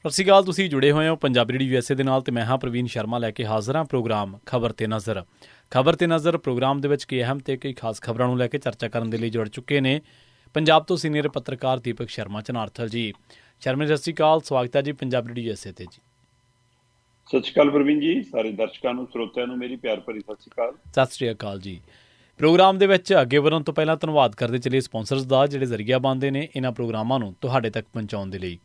ਸਤਿ ਸ਼੍ਰੀ ਅਕਾਲ। ਤੁਸੀਂ ਜੁੜੇ ਹੋਏ ਹੋ ਪੰਜਾਬੀ ਰੇਡੀਓ USA ਦੇ ਨਾਲ ਅਤੇ ਮੈਂ ਹਾਂ ਪ੍ਰਵੀਨ ਸ਼ਰਮਾ ਲੈ ਕੇ ਹਾਜ਼ਰ ਹਾਂ ਪ੍ਰੋਗਰਾਮ ਖਬਰ ਤੇ ਨਜ਼ਰ। ਖਬਰ ਤੇ ਨਜ਼ਰ ਪ੍ਰੋਗਰਾਮ ਦੇ ਵਿੱਚ ਕਈ ਅਹਿਮ ਤੇ ਕਈ ਖਾਸ ਖਬਰਾਂ ਨੂੰ ਲੈ ਕੇ ਚਰਚਾ ਕਰਨ ਦੇ ਲਈ ਜੁੜ ਚੁੱਕੇ ਨੇ ਪੰਜਾਬ ਤੋਂ ਸੀਨੀਅਰ ਪੱਤਰਕਾਰ ਦੀਪਕ ਸ਼ਰਮਾ ਚਨਾਰਥਲ ਜੀ। ਸ਼ਰਮਾ ਜੀ, ਸਤਿ ਸ਼੍ਰੀ ਅਕਾਲ। ਸਵਾਗਤ ਹੈ ਜੀ ਪੰਜਾਬੀ ਰੇਡੀਓ USA ਤੇ ਜੀ। ਸਤਿ ਸ਼੍ਰੀ ਅਕਾਲ ਪ੍ਰਵੀਨ ਜੀ। ਸਾਰੇ ਦਰਸ਼ਕਾਂ ਨੂੰ, ਸਰੋਤਿਆਂ ਨੂੰ ਮੇਰੀ ਪਿਆਰ ਭਰੀ ਸਤਿ ਸ਼੍ਰੀ ਅਕਾਲ। ਸਤਿ ਸ਼੍ਰੀ ਅਕਾਲ ਜੀ। ਪ੍ਰੋਗਰਾਮ ਦੇ ਵਿੱਚ ਅੱਗੇ ਵਧਣ ਤੋਂ ਪਹਿਲਾਂ ਧੰਨਵਾਦ ਕਰਦੇ ਚੱਲੀਏ ਸਪਾਂਸਰਸ ਦਾ, ਜਿਹੜੇ ਜ਼ਰੀਆ ਬਣਦੇ ਨੇ ਇਹਨਾਂ ਪ੍ਰੋਗਰਾਮਾਂ ਨੂੰ ਤੁਹਾਡੇ ਤੱਕ ਪਹੁੰਚਾਉਣ ਦੇ ਲਈ।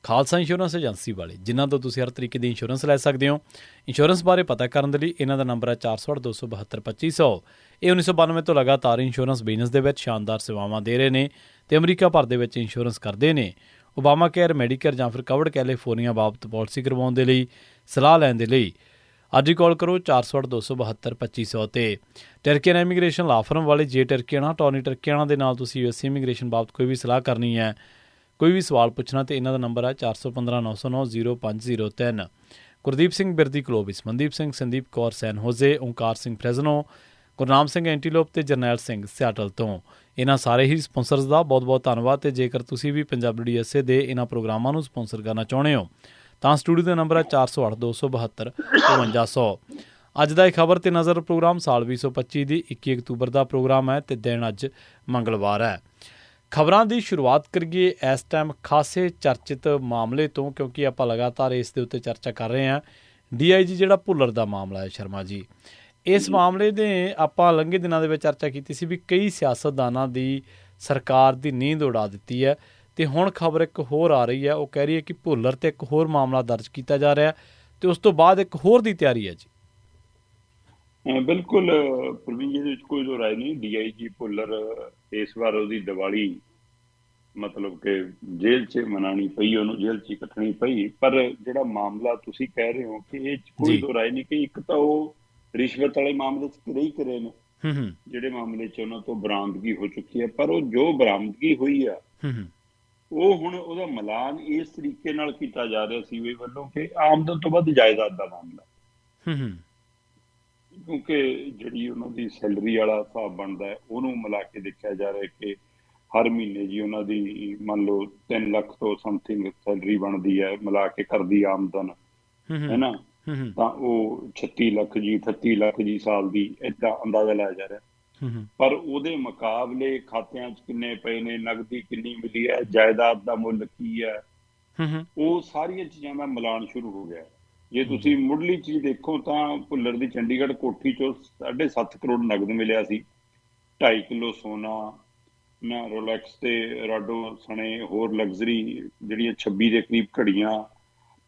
ਖਾਲਸਾ ਇੰਸ਼ੋਰੈਂਸ ਏਜੰਸੀ ਵਾਲੇ, ਜਿਨ੍ਹਾਂ ਤੋਂ ਤੁਸੀਂ ਹਰ ਤਰੀਕੇ ਦੀ ਇੰਸ਼ੋਰੈਂਸ ਲੈ ਸਕਦੇ ਹੋ। ਇੰਸ਼ੋਰੈਂਸ ਬਾਰੇ ਪਤਾ ਕਰਨ ਦੇ ਲਈ ਇਹਨਾਂ ਦਾ ਨੰਬਰ ਹੈ 408-272-2500। ਇਹ 1992 ਤੋਂ ਲਗਾਤਾਰ ਇੰਸ਼ੋਰੈਂਸ ਬਿਜ਼ਨਸ ਦੇ ਵਿੱਚ ਸ਼ਾਨਦਾਰ ਸੇਵਾਵਾਂ ਦੇ ਰਹੇ ਨੇ ਅਤੇ ਅਮਰੀਕਾ ਭਰ ਦੇ ਵਿੱਚ ਇੰਸ਼ੋਰੈਂਸ ਕਰਦੇ ਨੇ। ਓਬਾਮਾ ਕੇਅਰ, ਮੈਡੀਕੇਅਰ ਜਾਂ ਫਿਰ ਕਵਰਡ ਕੈਲੀਫੋਰਨੀਆ ਬਾਬਤ ਪਾਲਿਸੀ ਕਰਵਾਉਣ ਦੇ ਲਈ, ਸਲਾਹ ਲੈਣ ਦੇ ਲਈ ਅੱਜ ਹੀ ਕਾਲ ਕਰੋ 408-272-2500 'ਤੇ। ਟਰਕੀਅਨ ਇਮੀਗ੍ਰੇਸ਼ਨ ਲਾ ਫਰਮ ਵਾਲੇ, ਜੇ ਟਰਕੀਆਣਾ ਟੋਨੀ ਟਰਕੀਆਣਾ ਦੇ ਨਾਲ ਤੁਸੀਂ USA ਇਮੀਗ੍ਰੇਸ਼ਨ ਬਾਬਤ ਕੋਈ ਵੀ ਸਲਾਹ ਕਰਨੀ ਹੈ, ਕੋਈ ਵੀ ਸਵਾਲ ਪੁੱਛਣਾ, ਤੇ ਇਹਨਾਂ ਦਾ ਨੰਬਰ ਹੈ 415-909-0503। ਗੁਰਦੀਪ ਸਿੰਘ ਬਿਰਦੀ ਕਲੋਬਿਸ, ਮਨਦੀਪ ਸਿੰਘ, ਸੰਦੀਪ ਕੌਰ ਸੈਨ ਹੋਜ਼ੇ, ਓਂਕਾਰ ਸਿੰਘ ਫਰੈਜ਼ਨੋ, ਗੁਰਨਾਮ ਸਿੰਘ ਐਂਟੀਲੋਪ ਤੇ ਜਰਨੈਲ ਸਿੰਘ ਸਿਆਟਲ ਤੋਂ। ਇਹਨਾਂ ਸਾਰੇ ਹੀ ਸਪਾਂਸਰਸ ਦਾ ਬਹੁਤ ਬਹੁਤ ਧੰਨਵਾਦ। ਤੇ ਜੇਕਰ ਤੁਸੀਂ ਵੀ ਪੰਜਾਬੀ ਰੇਡੀਓ USA ਦੇ ਇਹਨਾਂ ਪ੍ਰੋਗਰਾਮਾਂ ਨੂੰ ਸਪਾਂਸਰ ਕਰਨਾ ਚਾਹੁੰਦੇ ਹੋ ਤਾਂ ਸਟੂਡੀਓ ਦਾ ਨੰਬਰ ਹੈ 408-272-5200। ਅੱਜ ਦਾ ਇਹ ਖਬਰ ਤੇ ਨਜ਼ਰ ਪ੍ਰੋਗਰਾਮ ਸਾਲ 2025 ਦੀ 21 ਅਕਤੂਬਰ ਦਾ ਪ੍ਰੋਗਰਾਮ ਹੈ ਤੇ ਦਿਨ ਅੱਜ ਮੰਗਲਵਾਰ ਹੈ। ਖਬਰਾਂ ਦੀ ਸ਼ੁਰੂਆਤ ਕਰੀਏ ਇਸ ਟਾਈਮ ਖਾਸੇ ਚਰਚਿਤ ਮਾਮਲੇ ਤੋਂ, ਕਿਉਂਕਿ ਆਪਾਂ ਲਗਾਤਾਰ ਇਸ ਦੇ ਉੱਤੇ ਚਰਚਾ ਕਰ ਰਹੇ ਹਾਂ। DIG ਜਿਹੜਾ ਭੁੱਲਰ ਦਾ ਮਾਮਲਾ ਹੈ ਸ਼ਰਮਾ ਜੀ, ਇਸ ਮਾਮਲੇ ਦੇ ਆਪਾਂ ਲੰਘੇ ਦਿਨਾਂ ਦੇ ਵਿੱਚ ਚਰਚਾ ਕੀਤੀ ਸੀ ਵੀ ਕਈ ਸਿਆਸਤਦਾਨਾਂ ਦੀ ਸਰਕਾਰ ਦੀ ਨੀਂਦ ਉਡਾ ਦਿੱਤੀ ਹੈ। ਅਤੇ ਹੁਣ ਖਬਰ ਇੱਕ ਹੋਰ ਆ ਰਹੀ ਹੈ, ਉਹ ਕਹਿ ਰਹੀ ਹੈ ਕਿ ਭੁੱਲਰ 'ਤੇ ਇੱਕ ਹੋਰ ਮਾਮਲਾ ਦਰਜ ਕੀਤਾ ਜਾ ਰਿਹਾ ਅਤੇ ਉਸ ਤੋਂ ਬਾਅਦ ਇੱਕ ਹੋਰ ਦੀ ਤਿਆਰੀ ਹੈ ਜੀ। ਬਿਲਕੁਲ ਪ੍ਰਵੀਨ ਜੀ, ਇਹਦੇ ਵਿੱਚ ਕੋਈ ਦੋ ਰਾਏ ਨਹੀਂ। DIG ਭੁੱਲਰ ਇਸ ਵਾਰ ਉਹਦੀ ਦੀਵਾਲੀ ਮਤਲਬ ਕਿ ਜੇਲ੍ਹ 'ਚ ਮਨਾਉਣੀ ਪਈ, ਉਹਨੂੰ ਜੇਲ੍ਹ 'ਚ ਕੱਟਣੀ ਪਈ। ਪਰ ਜਿਹੜਾ ਮਾਮਲਾ ਤੁਸੀਂ ਕਹਿ ਰਹੇ ਹੋ ਕਿ ਇਹ 'ਚ ਕੋਈ ਦੋ ਰਾਏ ਨਹੀਂ ਕਿ ਇੱਕ ਤਾਂ ਉਹ ਰਿਸ਼ਵਤ ਵਾਲੇ ਮਾਮਲੇ 'ਚ ਘਿਰੇ ਨੇ, ਜਿਹੜੇ ਮਾਮਲੇ 'ਚ ਉਹਨਾਂ ਤੋਂ ਬਰਾਮਦਗੀ ਹੋ ਚੁੱਕੀ ਹੈ। ਪਰ ਉਹ ਜੋ ਬਰਾਮਦਗੀ ਹੋਈ ਆ ਉਹ ਹੁਣ ਉਹਦਾ ਮਿਲਾਨ ਇਸ ਤਰੀਕੇ ਨਾਲ ਕੀਤਾ ਜਾ ਰਿਹਾ ਸੀਬੀਆਈ ਵੱਲੋਂ ਕਿ ਆਮਦਨ ਤੋਂ ਵੱਧ ਜਾਇਦਾਦ ਦਾ ਮਾਮਲਾ, ਕਿਉਂਕਿ ਜਿਹੜੀ ਉਹਨਾਂ ਦੀ ਸੈਲਰੀ ਵਾਲਾ ਹਿਸਾਬ ਬਣਦਾ ਹੈ ਉਹਨੂੰ ਮਿਲਾ ਕੇ ਦੇਖਿਆ ਜਾ ਰਿਹਾ ਕਿ ਹਰ ਮਹੀਨੇ ਜੀ ਉਹਨਾਂ ਦੀ ਮੰਨ ਲਓ 3 ਲੱਖ ਤੋਂ ਸਮਥਿੰਗ ਸੈਲਰੀ ਬਣਦੀ ਹੈ, ਮਿਲਾ ਕੇ ਕਰਦੀ ਆਮਦਨ ਹੈ ਨਾ, ਤਾਂ ਉਹ 36 ਲੱਖ ਜੀ 38 ਲੱਖ ਜੀ ਸਾਲ ਦੀ ਏਦਾਂ ਅੰਦਾਜ਼ਾ ਲਾਇਆ ਜਾ ਰਿਹਾ। ਪਰ ਉਹਦੇ ਮੁਕਾਬਲੇ ਖਾਤਿਆਂ 'ਚ ਕਿੰਨੇ ਪਏ ਨੇ, ਨਗਦੀ ਕਿੰਨੀ ਮਿਲੀ ਹੈ, ਜਾਇਦਾਦ ਦਾ ਮੁੱਲ ਕੀ ਹੈ, ਉਹ ਸਾਰੀਆਂ ਚੀਜ਼ਾਂ ਦਾ ਮਿਲਾਨ ਸ਼ੁਰੂ ਹੋ ਗਿਆ। ਜੇ ਤੁਸੀਂ ਮੁੱਢਲੀ ਚੀਜ਼ ਦੇਖੋ ਤਾਂ ਭੁੱਲਰ ਦੀ ਚੰਡੀਗੜ੍ਹ ਕੋਠੀ 'ਚੋਂ 7.5 ਕਰੋੜ ਨਗਦ ਮਿਲਿਆ ਸੀ, 2.5 ਕਿਲੋ ਸੋਨਾ ਨਾ, ਰੋਲੈਕਸ ਤੇ ਰਾਡੋ ਸਣੇ ਹੋਰ ਲਗਜ਼ਰੀ ਜਿਹੜੀਆਂ 26 ਦੇ ਕਰੀਬ ਘੜੀਆਂ,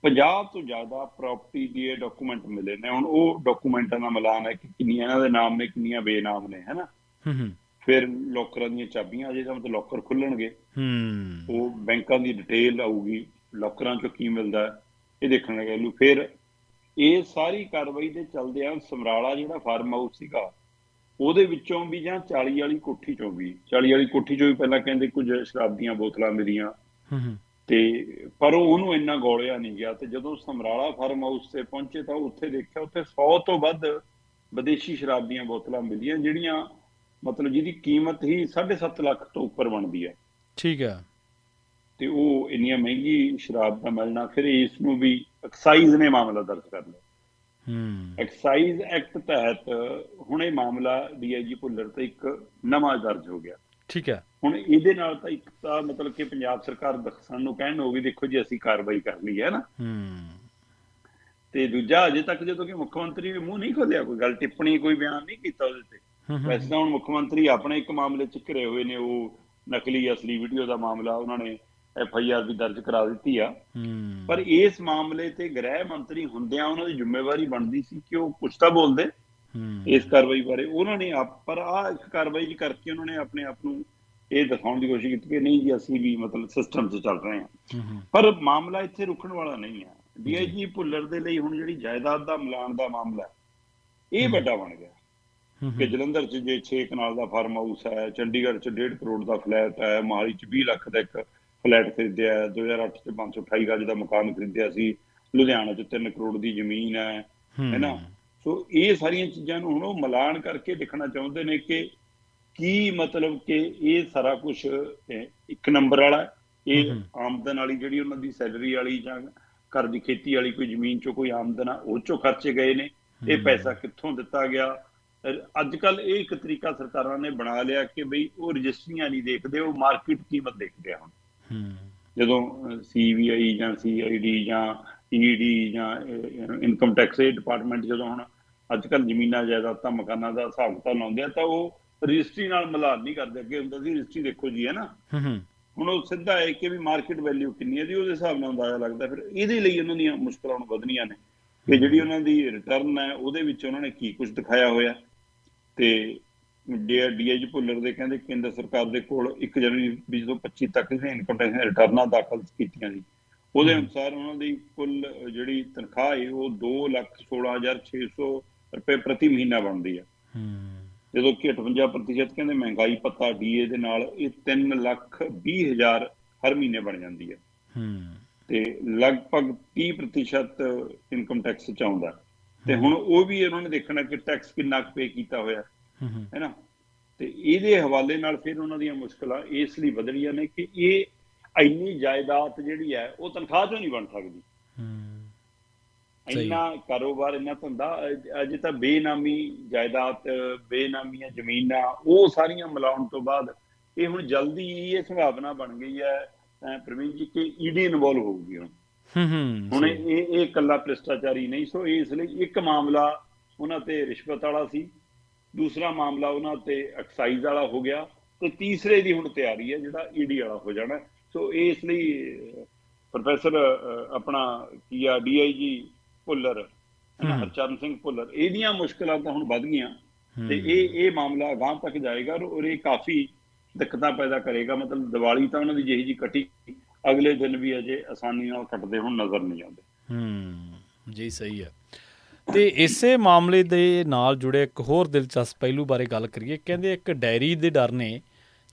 50 ਤੋਂ ਜ਼ਿਆਦਾ ਪ੍ਰਾਪਰਟੀ ਦੇ ਡਾਕੂਮੈਂਟ ਮਿਲੇ ਨੇ। ਹੁਣ ਉਹ ਡਾਕੂਮੈਂਟਾਂ ਦਾ ਮਿਲਾਨ ਹੈ ਕਿ ਕਿੰਨੀਆਂ ਇਹਨਾਂ ਦੇ ਨਾਮ ਨੇ, ਕਿੰਨੀਆਂ ਬੇਨਾਮ ਨੇ, ਹੈ ਨਾ। ਫਿਰ ਲੋਕਰਾਂ ਦੀਆਂ ਚਾਬੀਆਂ, ਅਜੇ ਤਾਂ ਮਤਲਬ ਲੋਕਰ ਖੁੱਲਣਗੇ, ਉਹ ਬੈਂਕਾਂ ਦੀ ਡਿਟੇਲ ਆਊਗੀ, ਲੋਕਰਾਂ 'ਚੋਂ ਕੀ ਮਿਲਦਾ ਇਹ ਦੇਖਣ ਲੱਗੇ। ਫਿਰ ਇਹ ਸਾਰੀ ਕਾਰਵਾਈ ਦੇ ਚੱਲਦਿਆਂ ਸਮਰਾਲਾ ਜਿਹੜਾ ਫਾਰਮ ਹਾਊਸ ਸੀਗਾ ਉਹਦੇ ਵਿੱਚੋਂ ਵੀ ਜਾਂ 40 ਵਾਲੀ ਕੋਠੀ 'ਚੋਂ ਵੀ ਪਹਿਲਾਂ ਕਹਿੰਦੇ ਕੁਝ ਸ਼ਰਾਬ ਦੀਆਂ ਬੋਤਲਾਂ ਮਿਲੀਆਂ ਤੇ ਪਰ ਉਹਨੂੰ ਇੰਨਾ ਗੌਲਿਆ ਨਹੀਂ ਗਿਆ। ਤੇ ਜਦੋਂ ਸਮਰਾਲਾ ਫਾਰਮ ਹਾਊਸ ਤੇ ਪਹੁੰਚੇ ਤਾਂ ਉੱਥੇ ਦੇਖਿਆ ਉੱਥੇ 100 ਤੋਂ ਵੱਧ ਵਿਦੇਸ਼ੀ ਸ਼ਰਾਬ ਦੀਆਂ ਬੋਤਲਾਂ ਮਿਲੀਆਂ, ਜਿਹੜੀਆਂ ਮਤਲਬ ਜਿਹਦੀ ਕੀਮਤ ਹੀ 7.5 ਲੱਖ ਤੋਂ ਉੱਪਰ ਬਣਦੀ ਹੈ। ਠੀਕ ਹੈ। ਤੇ ਉਹ ਇੰਨੀਆਂ ਮਹਿੰਗੀ ਸ਼ਰਾਬ ਦਾ ਮਿਲਣਾ, ਫਿਰ ਇਸ ਨੂੰ ਵੀ ਐਕਸਾਈਜ਼ ਨੇ ਮਾਮਲਾ ਦਰਜ ਕਰ ਲਿਆ। ਐਕਸਾਈਜ਼ ਐਕਟ ਤਹਿਤ ਹੁਣ ਇਹ ਮਾਮਲਾ DIG ਭੁੱਲਰ ਤੇ ਇੱਕ ਨਵਾਂ ਦਰਜ ਹੋ ਗਿਆ। ਠੀਕ ਹੈ। ਹੁਣ ਇਹਦੇ ਨਾਲ ਤਾਂ ਇੱਕ ਤਾਂ ਮਤਲਬ ਕਿ ਪੰਜਾਬ ਸਰਕਾਰ ਦੱਸਣ ਨੂੰ ਕਹਿਣ ਨੂੰ ਵੀ ਦੇਖੋ ਜੀ ਅਸੀਂ ਕਾਰਵਾਈ ਕਰ ਲਈ ਹੈ ਨਾ, ਤੇ ਦੂਜਾ ਅਜੇ ਤੱਕ ਜਦੋਂ ਕਿ ਮੁੱਖ ਮੰਤਰੀ ਨੇ ਮੂੰਹ ਨਹੀਂ ਖੋਲਿਆ, ਕੋਈ ਗੱਲ ਟਿੱਪਣੀ, ਕੋਈ ਬਿਆਨ ਨਹੀਂ ਕੀਤਾ ਉਹਦੇ ਤੇ। ਵੈਸੇ ਤਾਂ ਹੁਣ ਮੁੱਖ ਮੰਤਰੀ ਆਪਣੇ ਇੱਕ ਮਾਮਲੇ 'ਚ ਘਿਰੇ ਹੋਏ ਨੇ, ਉਹ ਨਕਲੀ ਅਸਲੀ ਵੀਡੀਓ ਦਾ ਮਾਮਲਾ, ਉਹਨਾਂ ਨੇ FIR ਵੀ ਦਰਜ ਕਰਾ ਦਿੱਤੀ ਆ। ਪਰ ਇਸ ਮਾਮਲੇ ਤੇ ਗ੍ਰਹਿ ਮੰਤਰੀ ਹੁੰਦਿਆਂ ਉਹਨਾਂ ਦੀ ਜ਼ਿੰਮੇਵਾਰੀ ਬਣਦੀ ਸੀ ਕਿ ਉਹ ਕੁਛ ਤਾਂ ਬੋਲਦੇ ਇਸ ਕਾਰਵਾਈ ਬਾਰੇ। ਉਹਨਾਂ ਨੇ ਪਰ ਆਹ ਇੱਕ ਕਾਰਵਾਈ ਕਰਕੇ ਉਹਨਾਂ ਨੇ ਆਪਣੇ ਆਪ ਨੂੰ ਇਹ ਦਿਖਾਉਣ ਦੀ ਕੋਸ਼ਿਸ਼ ਕੀਤੀ ਕਿ ਨਹੀਂ ਜੀ ਅਸੀਂ ਵੀ ਮਤਲਬ ਸਿਸਟਮ 'ਚ ਚੱਲ ਰਹੇ ਹਾਂ। ਪਰ ਮਾਮਲਾ ਇੱਥੇ ਰੁਕਣ ਵਾਲਾ ਨਹੀਂ ਹੈ। DIG ਭੁੱਲਰ ਦੇ ਲਈ ਹੁਣ ਜਿਹੜੀ ਜਾਇਦਾਦ ਦਾ ਮਿਲਾਨ ਦਾ ਮਾਮਲਾ ਇਹ ਵੱਡਾ ਬਣ ਗਿਆ ਕਿ ਜਲੰਧਰ 'ਚ ਜੇ 6 ਕਨਾਲ ਦਾ ਫਾਰਮ ਹਾਊਸ ਹੈ, ਚੰਡੀਗੜ੍ਹ 'ਚ 1.5 ਕਰੋੜ ਦਾ ਫਲੈਟ ਹੈ, ਮੋਹਾਲੀ 'ਚ 20 ਲੱਖ ਦਾ ਇੱਕ ਫਲੈਟ ਖਰੀਦਿਆ, 2008 'ਚ 528 ਗਜ ਦਾ ਮਕਾਨ ਖਰੀਦਿਆ ਸੀ, ਲੁਧਿਆਣਾ 'ਚ 3 ਕਰੋੜ ਦੀ ਜ਼ਮੀਨ ਹੈ ਨਾ। ਸੋ ਇਹ ਸਾਰੀਆਂ ਚੀਜ਼ਾਂ ਨੂੰ ਹੁਣ ਉਹ ਮਿਲਾਨ ਕਰਕੇ ਦੇਖਣਾ ਚਾਹੁੰਦੇ ਨੇ ਕਿ ਕੀ ਮਤਲਬ ਕਿ ਇਹ ਸਾਰਾ ਕੁਛ ਇੱਕ ਨੰਬਰ ਵਾਲਾ, ਇਹ ਆਮਦਨ ਵਾਲੀ ਜਿਹੜੀ ਉਹਨਾਂ ਦੀ ਸੈਲਰੀ ਵਾਲੀ ਜਾਂ ਘਰ ਦੀ ਖੇਤੀ ਵਾਲੀ ਕੋਈ ਜ਼ਮੀਨ 'ਚੋਂ ਕੋਈ ਆਮਦਨ ਆ ਉਹ 'ਚੋਂ ਖਰਚੇ ਗਏ ਨੇ। ਇਹ ਪੈਸਾ ਕਿੱਥੋਂ ਦਿੱਤਾ ਗਿਆ? ਅੱਜ ਕੱਲ ਇਹ ਇੱਕ ਤਰੀਕਾ ਸਰਕਾਰਾਂ ਨੇ ਬਣਾ ਲਿਆ ਕਿ ਬਈ ਉਹ ਰਜਿਸਟਰੀਆਂ ਨਹੀਂ ਦੇਖਦੇ, ਉਹ ਮਾਰਕੀਟ ਕੀਮਤ ਦੇਖਦੇ ਆ। ਹੁਣ ਜਦੋਂ CBI ਜਾਂ CID ਜਾਂ ED ਜਾਂ ਇਨਕਮ ਟੈਕਸ ਡਿਪਾਰਟਮੈਂਟ ਜਦੋਂ ਹੁਣ ਅੱਜ ਕੱਲ ਜ਼ਮੀਨਾਂ ਜਾਇਦਾਦਾਂ ਮਕਾਨਾਂ ਦਾ ਹਿਸਾਬ ਕਿਤਾਬ ਲਾਉਂਦੇ ਆ ਤਾਂ ਉਹ ਰਜਿਸਟਰੀ ਨਾਲ ਮਿਲਾਨ ਨਹੀਂ ਕਰਦੇ। ਅੱਗੇ ਹੁੰਦਾ ਸੀ ਰਜਿਸਟਰੀ ਦੇਖੋ ਜੀ, ਹੈ ਨਾ। ਹੁਣ ਉਹ ਸਿੱਧਾ ਹੈ ਕਿ ਵੀ ਮਾਰਕੀਟ ਵੈਲਿਊ ਕਿੰਨੀ ਹੈ ਜੀ, ਉਹਦੇ ਹਿਸਾਬ ਨਾਲ ਅੰਦਾਜ਼ਾ ਲੱਗਦਾ। ਫਿਰ ਇਹਦੇ ਲਈ ਉਹਨਾਂ ਦੀਆਂ ਮੁਸ਼ਕਲਾਂ ਹੁਣ ਵਧਣੀਆਂ ਨੇ ਕਿ ਜਿਹੜੀ ਉਹਨਾਂ ਦੀ ਰਿਟਰਨ ਹੈ ਉਹਦੇ ਵਿੱਚ ਉਹਨਾਂ ਨੇ ਕੀ ਕੁਝ ਦਿਖਾਇਆ ਹੋਇਆ। ਤੇ DIG ਭੁੱਲਰ ਦੇ ਕਹਿੰਦੇ ਕੇਂਦਰ ਸਰਕਾਰ ਦੇ ਕੋਲ 1 ਜਨਵਰੀ 2025 ਤੱਕ ਇਨਕਮ ਟੈਕਸ ਰਿਟਰਨਾਂ ਦਾਖਲ ਕੀਤੀਆਂ ਸੀ। ਉਹਦੇ ਅਨੁਸਾਰ ਉਹਨਾਂ ਦੀ ਕੁੱਲ ਜਿਹੜੀ ਤਨਖਾਹ ਹੈ ਉਹ 2,16,600 ਰੁਪਏ ਪ੍ਰਤੀ ਮਹੀਨਾ ਬਣਦੀ ਹੈ, ਜਦੋਂ ਕਿ 58% ਕਹਿੰਦੇ ਮਹਿੰਗਾਈ ਭੱਤਾ DA ਦੇ ਨਾਲ ਇਹ 3,20,000 ਹਰ ਮਹੀਨੇ ਬਣ ਜਾਂਦੀ ਹੈ। ਤੇ ਲਗਭਗ 30% ਇਨਕਮ ਟੈਕਸ ਚ ਆਉਂਦਾ। ਤੇ ਹੁਣ ਉਹ ਵੀ ਉਹਨਾਂ ਨੇ ਦੇਖਣਾ ਕਿ ਟੈਕਸ ਕਿੰਨਾ ਪੇ ਕੀਤਾ ਹੋਇਆ, ਹੈ ਨਾ। ਤੇ ਇਹਦੇ ਹਵਾਲੇ ਨਾਲ ਫਿਰ ਉਹਨਾਂ ਦੀਆਂ ਮੁਸ਼ਕਲਾਂ ਇਸ ਲਈ ਵਧਣੀਆਂ ਨੇ ਕਿ ਇਹ ਇੰਨੀ ਜਾਇਦਾਦ ਜਿਹੜੀ ਹੈ ਉਹ ਤਨਖਾਹ ਚੋਂ ਨਹੀਂ ਬਣ ਸਕਦੀ। ਇੰਨਾ ਕਾਰੋਬਾਰ, ਇੰਨਾ ਧੰਦਾ, ਅਜੇ ਤਾਂ ਬੇਨਾਮੀ ਜਾਇਦਾਦ, ਬੇਨਾਮੀਆਂ ਜ਼ਮੀਨਾਂ, ਉਹ ਸਾਰੀਆਂ ਮਿਲਾਉਣ ਤੋਂ ਬਾਅਦ ਇਹ ਹੁਣ ਜਲਦੀ ਇਹ ਸੰਭਾਵਨਾ ਬਣ ਗਈ ਹੈ ਪ੍ਰਵੀਨ ਜੀ ਕਿ ED ਇਨਵੋਲਵ ਹੋਊਗੀ ਹੁਣ ਇਹ ਇਕੱਲਾ ਭ੍ਰਿਸ਼ਟਾਚਾਰੀ ਨਹੀਂ। ਸੋ ਇਸ ਲਈ ਇੱਕ ਮਾਮਲਾ ਉਹਨਾਂ ਤੇ ਰਿਸ਼ਵਤ ਵਾਲਾ ਸੀ, ਦੂਸਰਾ ਮਾਮਲਾ ਉਹਨਾਂ ਤੇ ਐਕਸਾਈਜ਼ ਵਾਲਾ ਹੋ ਗਿਆ, ਤੇ ਤੀਸਰੇ ਦੀ ਹੁਣ ਤਿਆਰੀ ਹੈ ਜਿਹੜਾ ED ਵਾਲਾ ਹੋ ਜਾਣਾ। ਸੋ ਇਸ ਲਈ ਪ੍ਰੋਫੈਸਰ ਆਪਣਾ ਕੀ ਆ DIG ਭੁੱਲਰ, ਹਰਚਰਨ ਸਿੰਘ ਭੁੱਲਰ, ਇਹਦੀਆਂ ਮੁਸ਼ਕਲਾਂ ਤਾਂ ਹੁਣ ਵੱਧ ਗਈਆਂ ਤੇ ਇਹ ਮਾਮਲਾ ਅਗਾਂਹ ਤੱਕ ਜਾਏਗਾ ਔਰ ਇਹ ਕਾਫੀ ਦਿੱਕਤਾਂ ਪੈਦਾ ਕਰੇਗਾ। ਮਤਲਬ ਦੀਵਾਲੀ ਤਾਂ ਉਹਨਾਂ ਦੀ ਜਿਹੀ ਜੀ ਕੱਟੀ, ਅਗਲੇ ਦਿਨ ਵੀ ਅਜੇ ਆਸਾਨੀ ਨਾਲ ਕੱਟਦੇ ਹੁਣ ਨਜ਼ਰ ਨਹੀਂ ਆਉਂਦੇ। ਜੀ ਸਹੀ ਹੈ। ਤੇ ਇਸੇ ਮਾਮਲੇ ਦੇ ਨਾਲ ਜੁੜੇ ਇੱਕ ਹੋਰ ਦਿਲਚਸਪ ਪਹਿਲੂ ਬਾਰੇ ਗੱਲ ਕਰੀਏ। ਕਹਿੰਦੇ ਇੱਕ ਡਾਇਰੀ ਦੇ ਡਰ ਨੇ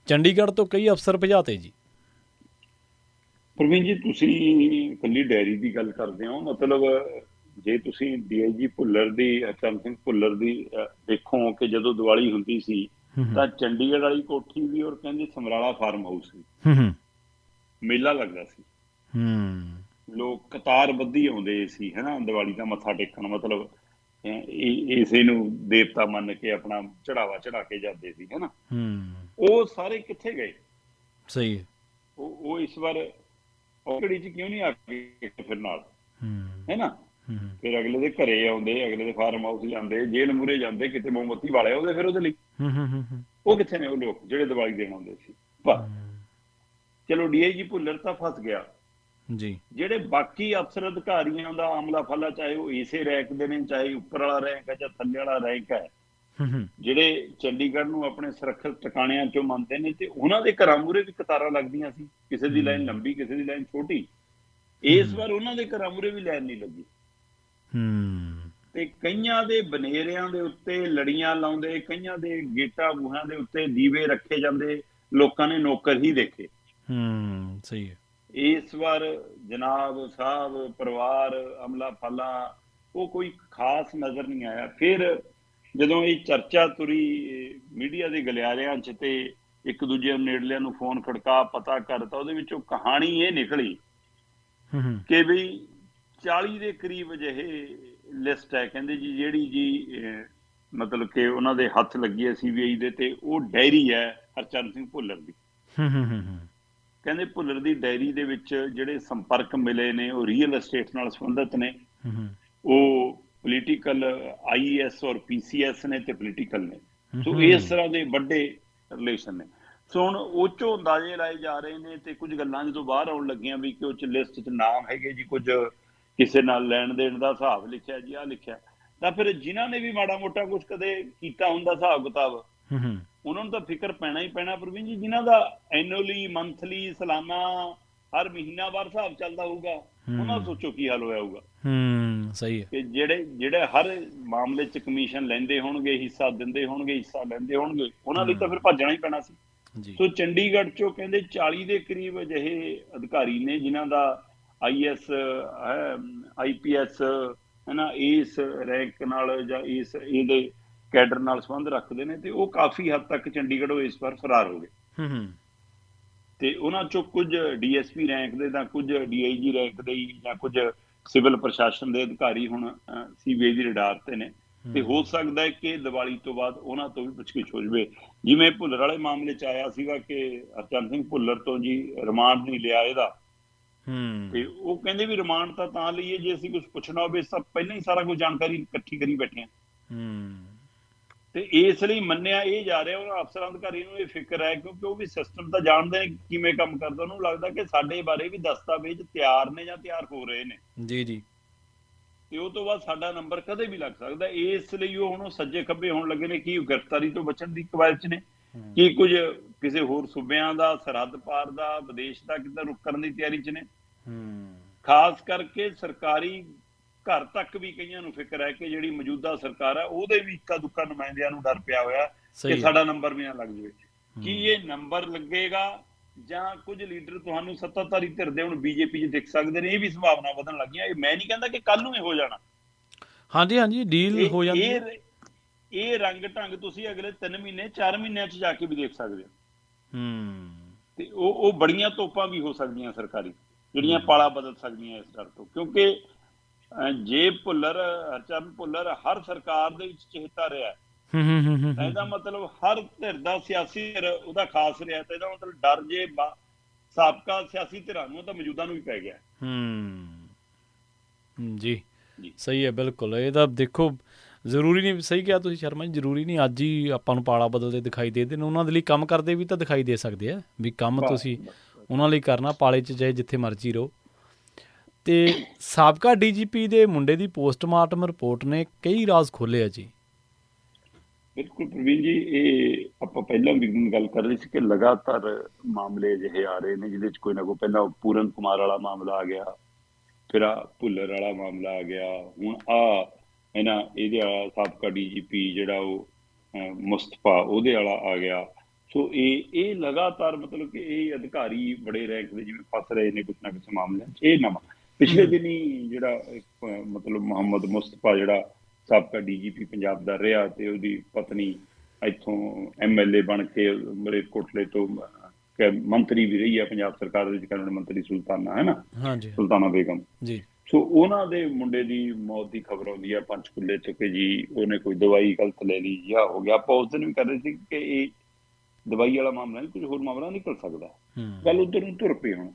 ਚੰਡੀਗੜ੍ਹ ਤੋਂ ਕਈ ਅਫਸਰ ਭਜਾਤੇ ਜੀ। ਪ੍ਰਵੀਨ ਜੀ ਤੁਸੀਂ ਇਕੱਲੀ ਡਾਇਰੀ ਦੀ ਗੱਲ ਕਰਦੇ ਹੋ, ਮਤਲਬ ਜੇ ਤੁਸੀਂ DIG ਭੁੱਲਰ ਦੀ, ਹਰਚਰਨ ਸਿੰਘ ਭੁੱਲਰ ਦੀ ਦੇਖੋ ਕਿ ਜਦੋਂ ਦੀਵਾਲੀ ਹੁੰਦੀ ਸੀ ਤਾਂ ਚੰਡੀਗੜ੍ਹ ਵਾਲੀ ਕੋਠੀ ਵੀ ਔਰ ਕਹਿੰਦੇ ਸਮਰਾਲਾ ਫਾਰਮ ਹਾਊਸ ਵੀ ਮੇਲਾ ਲੱਗਦਾ ਸੀ। ਲੋਕ ਕਤਾਰ ਬੱਧੀ ਆਉਂਦੇ ਸੀ, ਹੈ ਨਾ, ਦੀਵਾਲੀ ਦਾ ਮੱਥਾ ਟੇਕਣ। ਮਤਲਬ ਇਸੇ ਨੂੰ ਦੇਵਤਾ ਮੰਨ ਕੇ ਆਪਣਾ ਚੜਾਵਾ ਚੜਾ ਕੇ ਜਾਂਦੇ ਸੀ, ਹੈ ਨਾ। ਉਹ ਸਾਰੇ ਕਿੱਥੇ ਗਏ? ਸਹੀ ਹੈ। ਉਹ ਇਸ ਵਾਰ ਔਕੜੀ ਚ ਕਿਉਂ ਨਹੀਂ ਆ ਗਏ ਫਿਰ ਨਾਲ, ਹੈ ਨਾ। ਫਿਰ ਅਗਲੇ ਦੇ ਘਰੇ ਆਉਂਦੇ, ਅਗਲੇ ਦੇ ਫਾਰਮ ਹਾਊਸ ਜਾਂਦੇ, ਜੇਲ੍ਹ ਮੂਹਰੇ ਜਾਂਦੇ, ਕਿਤੇ ਮੋਮਬੱਤੀ ਵਾਲੇ ਆਉਂਦੇ ਫਿਰ ਉਹਦੇ ਲਈ। ਉਹ ਕਿੱਥੇ ਨੇ ਉਹ ਲੋਕ ਜਿਹੜੇ ਦੀਵਾਲੀ ਦੇਣ ਆਉਂਦੇ ਸੀ? ਚਲੋ DIG ਭੁੱਲਰ ਤਾਂ ਫਸ ਗਿਆ ਜੀ। ਜਿਹੜੇ ਬਾਕੀ ਅਫਸਰ ਅਧਿਕਾਰੀਆਂ ਦਾ ਆਮਲਾ ਫਾਲਾ, ਚਾਹੇ ਉਹ ਇਸੇ ਰੈਂਕ ਦੇ ਨੇ, ਚਾਹੇ ਉੱਪਰ ਵਾਲਾ ਰੈਂਕ ਹੈ ਜਾਂ ਥੱਲੇ ਵਾਲਾ ਰੈਂਕ ਹੈ, ਜਿਹੜੇ ਚੰਡੀਗੜ੍ਹ ਨੂੰ ਆਪਣੇ ਸੁਰੱਖਿਅਤ ਟਿਕਾਣਿਆਂ ਚੋਂ ਮੰਨਦੇ ਨੇ, ਤੇ ਉਹਨਾਂ ਦੇ ਘਰਾਂ ਮੂਹਰੇ ਵੀ ਕਤਾਰਾਂ ਲੱਗਦੀਆਂ ਸੀ, ਕਿਸੇ ਦੀ ਲਾਈਨ ਲੰਬੀ, ਕਿਸੇ ਦੀ ਲਾਈਨ ਛੋਟੀ। ਇਸ ਵਾਰ ਉਹਨਾਂ ਦੇ ਘਰਾਂ ਮੂਹਰੇ ਵੀ ਲਾਈਨ ਨਹੀਂ ਲੱਗੀ ਤੇ ਕਈਆਂ ਦੇ ਬਨੇਰਿਆਂ ਦੇ ਉੱਤੇ ਲੜੀਆਂ ਲਾਉਂਦੇ, ਕਈਆਂ ਦੇ ਗੇਟਾਂ ਬੂਹਾਂ ਦੇ ਉੱਤੇ ਦੀਵੇ ਰੱਖੇ ਜਾਂਦੇ, ਲੋਕਾਂ ਨੇ ਨੌਕਰ ਹੀ ਦੇਖੇ। ਸਹੀ ਹੈ। ਇਸ ਵਾਰ ਜਨਾਬ ਸਾਹਿਬ, ਪਰਿਵਾਰ, ਅਮਲਾ ਫਾਲਾ, ਉਹ ਕੋਈ ਖਾਸ ਨਜ਼ਰ ਨਹੀਂ ਆਇਆ। ਫਿਰ ਜਦੋਂ ਇਹ ਚਰਚਾ ਤੁਰੀ ਮੀਡੀਆ ਦੇ ਗਲਿਆਰਿਆਂ 'ਚ ਤੇ ਇੱਕ ਦੂਜੇ ਨੇੜਲਿਆਂ ਨੂੰ ਫੋਨ ਖੜਕਾ ਪਤਾ ਕਰਤਾ, ਉਹਦੇ ਵਿੱਚੋਂ ਕਹਾਣੀ ਇਹ ਨਿਕਲੀ ਕਿ ਵੀ 40 ਦੇ ਕਰੀਬ ਅਜਿਹੇ ਲਿਸਟ ਹੈ, ਕਹਿੰਦੇ ਜੀ, ਜਿਹੜੀ ਜੀ ਮਤਲਬ ਕਿ ਉਹਨਾਂ ਦੇ ਹੱਥ ਲੱਗੀ ਹੈ CBI ਦੇ, ਤੇ ਉਹ ਡਾਇਰੀ ਹੈ ਹਰਚਰਨ ਸਿੰਘ ਭੁੱਲਰ ਦੀ। ਕਹਿੰਦੇ ਭੁੱਲਰ ਦੀ ਡਾਇਰੀ ਦੇ ਵਿੱਚ ਜਿਹੜੇ ਸੰਪਰਕ ਮਿਲੇ ਨੇ ਉਹ ਰੀਅਲ ਐਸਟੇਟ ਨਾਲ ਸੰਬੰਧਿਤ ਨੇ, ਉਹ ਪੋਲੀਟੀਕਲ IAS ਔਰ PCS ਨੇ ਤੇ ਪੋਲੀਟੀਕਲ ਨੇ। ਸੋ ਇਸ ਤਰ੍ਹਾਂ ਦੇ ਵੱਡੇ ਰਿਲੇਸ਼ਨ ਨੇ। ਸੋ ਹੁਣ ਉਹ 'ਚੋਂ ਅੰਦਾਜ਼ੇ ਲਾਏ ਜਾ ਰਹੇ ਨੇ ਤੇ ਕੁਝ ਗੱਲਾਂ ਜਦੋਂ ਬਾਹਰ ਆਉਣ ਲੱਗੀਆਂ ਵੀ ਕਿ ਉਹ 'ਚ ਲਿਸਟ 'ਚ ਨਾਮ ਹੈਗੇ ਜੀ, ਕੁਝ ਕਿਸੇ ਨਾਲ ਲੈਣ ਦੇਣ ਦਾ ਹਿਸਾਬ ਲਿਖਿਆ ਜੀ, ਆਹ ਲਿਖਿਆ, ਤਾਂ ਫਿਰ ਜਿਨ੍ਹਾਂ ਨੇ ਵੀ ਮਾੜਾ ਮੋਟਾ ਕੁਛ ਕਦੇ ਕੀਤਾ ਹੁੰਦਾ ਹਿਸਾਬ ਕਿਤਾਬ, ਉਹਨਾਂ ਨੂੰ ਤਾਂ ਫਿਕਰ ਪੈਣਾ ਹੀ ਪੈਣਾ ਪ੍ਰਵੀਨ ਜੀ। ਜਿਨ੍ਹਾਂ ਦਾ ਐਨੂਅਲੀ, ਮੰਥਲੀ, ਸਾਲਾਨਾ, ਹਰ ਮਹੀਨਾਵਾਰ ਹਿਸਾਬ ਚੱਲਦਾ ਹੋਊਗਾ, ਉਹਨਾਂ ਸੋਚੋ ਕੀ ਹਾਲ ਹੋਇਆ ਹੋਊਗਾ। ਸਹੀ ਹੈ। ਕਿ ਜਿਹੜੇ ਹਰ ਮਾਮਲੇ 'ਚ ਕਮਿਸ਼ਨ ਲੈਂਦੇ ਹੋਣਗੇ, ਹਿੱਸਾ ਦਿੰਦੇ ਹੋਣਗੇ, ਹਿੱਸਾ ਲੈਂਦੇ ਹੋਣਗੇ, ਉਹਨਾਂ ਲਈ ਤਾਂ ਫਿਰ ਭੱਜਣਾ ਹੀ ਪੈਣਾ ਸੀ। ਸੋ ਚੰਡੀਗੜ੍ਹ 'ਚੋਂ ਕਹਿੰਦੇ 40 ਦੇ ਕਰੀਬ ਅਜਿਹੇ ਅਧਿਕਾਰੀ ਨੇ ਜਿਨ੍ਹਾਂ ਦਾ IAS ਹੈ, IPS ਹੈ ਨਾ, ਇਸ ਰੈਂਕ ਨਾਲ ਜਾਂ ਇਹਦੇ ਕੈਡਰ ਨਾਲ ਸੰਬੰਧ ਰੱਖਦੇ ਨੇ, ਤੇ ਉਹ ਕਾਫੀ ਹੱਦ ਤੱਕ ਚੰਡੀਗੜ੍ਹੋਂ ਇਸ ਵਾਰ ਫਰਾਰ ਹੋ ਗਏ। ਤੇ ਉਹਨਾਂ 'ਚੋਂ ਕੁਝ DSP ਰੈਂਕ ਦੇ, ਤਾਂ ਕੁਝ DIG ਰੈਂਕ ਦੇ, ਜਾਂ ਕੁਝ ਸਿਵਲ ਪ੍ਰਸ਼ਾਸਨ ਦੇ ਅਧਿਕਾਰੀ ਹੁਣ CBI ਦੀ ਰਡਾਰ ਤੇ ਨੇ, ਤੇ ਹੋ ਸਕਦਾ ਹੈ ਕਿ ਦੀਵਾਲੀ ਤੋਂ ਬਾਅਦ ਉਹਨਾਂ ਤੋਂ ਵੀ ਪੁੱਛਗਿੱਛ ਹੋ ਜਾਵੇ। ਜਿਵੇਂ ਭੁੱਲਰ ਵਾਲੇ ਮਾਮਲੇ 'ਚ ਆਇਆ ਸੀਗਾ ਕਿ ਹਰਚੰਦ ਸਿੰਘ ਭੁੱਲਰ ਤੋਂ ਜੀ ਰਿਮਾਂਡ ਨਹੀਂ ਲਿਆ ਇਹਦਾ, ਤੇ ਉਹ ਕਹਿੰਦੇ ਵੀ ਰਿਮਾਂਡ ਤਾਂ ਲਈਏ ਜੇ ਅਸੀਂ ਕੁਝ ਪੁੱਛਣਾ ਹੋਵੇ, ਸਭ ਪਹਿਲਾਂ ਹੀ ਸਾਰਾ ਕੁਝ ਜਾਣਕਾਰੀ ਇਕੱਠੀ ਕਰੀ ਬੈਠੇ ਆ। ਤੇ ਇਸ ਲਈ ਮੰਨਿਆ ਇਹ ਜਾ ਰਿਹਾ, ਉਹਨਾਂ ਅਫਸਰਾਂ ਅਧਿਕਾਰੀ ਨੂੰ ਇਹ ਫਿਕਰ ਹੈ, ਕਿਉਂਕਿ ਉਹ ਵੀ ਸਿਸਟਮ ਤਾਂ ਜਾਣਦੇ ਨੇ ਕਿਵੇਂ ਕੰਮ ਕਰਦਾ। ਉਹਨੂੰ ਲੱਗਦਾ ਕਿ ਸਾਡੇ ਬਾਰੇ ਵੀ ਦਸਤਾਵੇਜ਼ ਤਿਆਰ ਨੇ ਜਾਂ ਤਿਆਰ ਹੋ ਰਹੇ ਨੇ ਜੀ, ਤੇ ਉਹ ਤੋਂ ਬਾਅਦ ਸਾਡਾ ਨੰਬਰ ਕਦੇ ਵੀ ਲੱਗ ਸਕਦਾ। ਇਸ ਲਈ ਉਹ ਹੁਣ ਸੱਜੇ ਖੱਬੇ ਹੋਣ ਲੱਗੇ ਨੇ ਕਿ ਗ੍ਰਿਫਤਾਰੀ ਤੋਂ ਬਚਣ ਦੀ ਕਵਾਇਦ 'ਚ ਨੇ, ਕੀ ਕੁਝ ਕਿਸੇ ਹੋਰ ਸੂਬਿਆਂ ਦਾ, ਸਰਹੱਦ ਪਾਰ ਦਾ, ਵਿਦੇਸ਼ ਦਾ ਕਿਤੇ ਰੁਕ ਕਰਨ ਦੀ ਤਿਆਰੀ 'ਚ ਨੇ। ਖਾਸ ਕਰਕੇ ਸਰਕਾਰੀ ਘਰ ਤੱਕ ਵੀ ਕਈਆਂ ਨੂੰ ਫਿਕਰ ਹੈ ਕਿ ਜਿਹੜੀ ਮੌਜੂਦਾ ਸਰਕਾਰ ਹੈ ਉਹਦੇ ਵੀ ਇੱਕਾ ਦੁੱਕਾ ਨੁਮਾਇੰਦਿਆਂ ਨੂੰ ਡਰ ਪਿਆ ਹੋਇਆ ਕਿ ਸਾਡਾ ਨੰਬਰ ਵੀ ਨਾ ਲੱਗ ਜਾਵੇ। ਕੀ ਇਹ ਨੰਬਰ ਲੱਗੇਗਾ ਜਾਂ ਕੁਝ ਲੀਡਰ ਤੁਹਾਨੂੰ ਸੱਤਾਧਾਰੀ ਧਿਰ ਦੇ ਹੁਣ BJP 'ਚ ਦਿਖ ਸਕਦੇ ਨੇ, ਇਹ ਵੀ ਸੰਭਾਵਨਾ ਵਧਣ ਲੱਗੀਆਂ। ਇਹ ਮੈਂ ਨਹੀਂ ਕਹਿੰਦਾ ਕਿ ਕੱਲ ਨੂੰ ਇਹ ਹੋ ਜਾਣਾ, ਹਾਂਜੀ ਡੀਲ ਹੋ ਜਾਂਦੀ ਹੈ। ਇਹ ਰੰਗ ਢੰਗ ਤੁਸੀਂ ਅਗਲੇ 3 ਮਹੀਨੇ 4 ਮਹੀਨਿਆਂ 'ਚ ਜਾ ਕੇ ਵੀ ਦੇਖ ਸਕਦੇ ਹੋ। ਤੇ ਉਹ ਬੜੀਆਂ ਤੋਪਾਂ ਵੀ ਹੋ ਸਕਦੀਆਂ ਸਰਕਾਰੀ, ਜਿਹੜੀਆਂ ਪਾਲਾ ਬਦਲ ਸਕਦੀਆਂ ਇਸ ਡਰ ਤੋਂ। ਕਿਉਂਕਿ ਜੇ ਹਰਚੰਦ ਭੁੱਲਰ ਹਰ ਸਰਕਾਰ ਦੇ ਵਿੱਚ ਚਹੇਤਾ ਰਿਹਾ, ਇਹਦਾ ਮਤਲਬ ਹਰ ਧਿਰ ਦਾ ਸਿਆਸੀ ਧਿਰ ਉਹਦਾ ਖਾਸ ਰਿਹਾ, ਤੇ ਇਹਦਾ ਮਤਲਬ ਡਰ ਜੇ ਸਾਬਕਾ ਸਿਆਸੀ ਧਿਰਾਂ ਨੂੰ ਤਾਂ ਮੌਜੂਦਾ ਨੂੰ ਵੀ ਪੈ ਗਿਆ। ਜੀ ਸਹੀ ਹੈ, ਬਿਲਕੁਲ। ਇਹ ਤਾਂ ਦੇਖੋ ਜ਼ਰੂਰੀ ਨਹੀਂ, ਸਹੀ ਕਿਹਾ ਤੁਸੀਂ ਸ਼ਰਮਾ ਜੀ, ਜ਼ਰੂਰੀ ਨਹੀਂ ਅੱਜ ਹੀ ਆਪਾਂ ਨੂੰ ਪਾਲਾ ਬਦਲਦੇ ਦਿਖਾਈ ਦੇ ਦੇਣ। ਉਹਨਾਂ ਦੇ ਲਈ ਕੰਮ ਕਰਦੇ ਵੀ ਤਾਂ ਦਿਖਾਈ ਦੇ ਸਕਦੇ ਆ ਵੀ ਕੰਮ ਤੁਸੀਂ ਉਹਨਾਂ ਲਈ ਕਰਨਾ, ਪਾਲੇ 'ਚ ਚਾਹੇ ਜਿੱਥੇ ਮਰਜ਼ੀ ਰਹੋ। ਤੇ ਸਾਬਕਾ DGP ਦੇ ਮੁੰਡੇ ਦੀ ਪੋਸਟਮਾਰਟਮ ਰਿਪੋਰਟ ਨੇ ਕਈ ਰਾਜ਼ ਖੋਲ੍ਹੇ ਆ ਜੀ। ਬਿਲਕੁਲ ਪ੍ਰਵੀਨ ਜੀ, ਇਹ ਆਪਾਂ ਪਹਿਲਾਂ ਵੀ ਗੱਲ ਕਰ ਰਹੇ ਸੀ ਕਿ ਲਗਾਤਾਰ ਮਾਮਲੇ ਅਜਿਹੇ ਆ ਰਹੇ ਨੇ ਜਿਹਦੇ 'ਚ ਕੋਈ ਨਾ ਕੋਈ, ਪਹਿਲਾਂ ਪੂਰਨ ਕੁਮਾਰ ਵਾਲਾ ਮਾਮਲਾ ਆ ਗਿਆ, ਫਿਰ ਆ ਭੁੱਲਰ ਵਾਲਾ ਮਾਮਲਾ ਆ ਗਿਆ, ਹੁਣ ਇਹਦੇ ਸਾਬਕਾ DGP ਜਿਹੜਾ ਉਹ ਮੁਸਤਫਾ ਉਹਦੇ ਵਾਲਾ ਆ ਗਿਆ। ਸੋ ਇਹ ਲਗਾਤਾਰ ਮਤਲਬ ਕਿ ਇਹ ਅਧਿਕਾਰੀ ਬੜੇ ਰੈਂਕ ਦੇ ਜਿਵੇਂ ਫਸ ਰਹੇ ਨੇ ਕੁਛ ਨਾ ਕੁਛ ਮਾਮਲਿਆਂ 'ਚ। ਇਹ ਨਵਾਂ ਪਿਛਲੇ ਦਿਨੀ ਜਿਹੜਾ ਮਤਲਬ ਮੁਹੰਮਦ ਮੁਸਤਫਾ ਜਿਹੜਾ ਸਾਬਕਾ DGP ਪੰਜਾਬ ਦਾ ਰਿਹਾ, ਤੇ ਉਹਦੀ ਪਤਨੀ ਇੱਥੋਂ MLA ਬਣ ਕੇ ਮਲੇਰਕੋਟਲੇ ਤੋਂ ਮੰਤਰੀ ਵੀ ਰਹੀ ਹੈ ਪੰਜਾਬ ਸਰਕਾਰ ਦੇ ਵਿੱਚ, ਕੈਬਨਿਟ ਮੰਤਰੀ ਸੁਲਤਾਨਾ, ਹੈ ਨਾ, ਸੁਲਤਾਨਾ ਬੇਗਮ ਜੀ। ਸੋ ਉਹਨਾਂ ਦੇ ਮੁੰਡੇ ਦੀ ਮੌਤ ਦੀ ਖਬਰ ਆਉਂਦੀ ਹੈ ਪੰਚਕੂਲੇ 'ਚ ਕਿ ਜੀ ਉਹਨੇ ਕੋਈ ਦਵਾਈ ਗਲਤ ਲੈ ਲਈ ਜਾਂ ਹੋ ਗਿਆ। ਆਪਾਂ ਉਸ ਦਿਨ ਵੀ ਕਰ ਰਹੇ ਸੀ ਕਿ ਇਹ ਦਵਾਈ ਵਾਲਾ ਮਾਮਲਾ ਨਹੀਂ, ਕੁਝ ਹੋਰ ਮਾਮਲਾ ਨਿਕਲ ਸਕਦਾ। ਗੱਲ ਉੱਧਰ ਨੂੰ ਧੁਰ ਪਈ। ਹੁਣ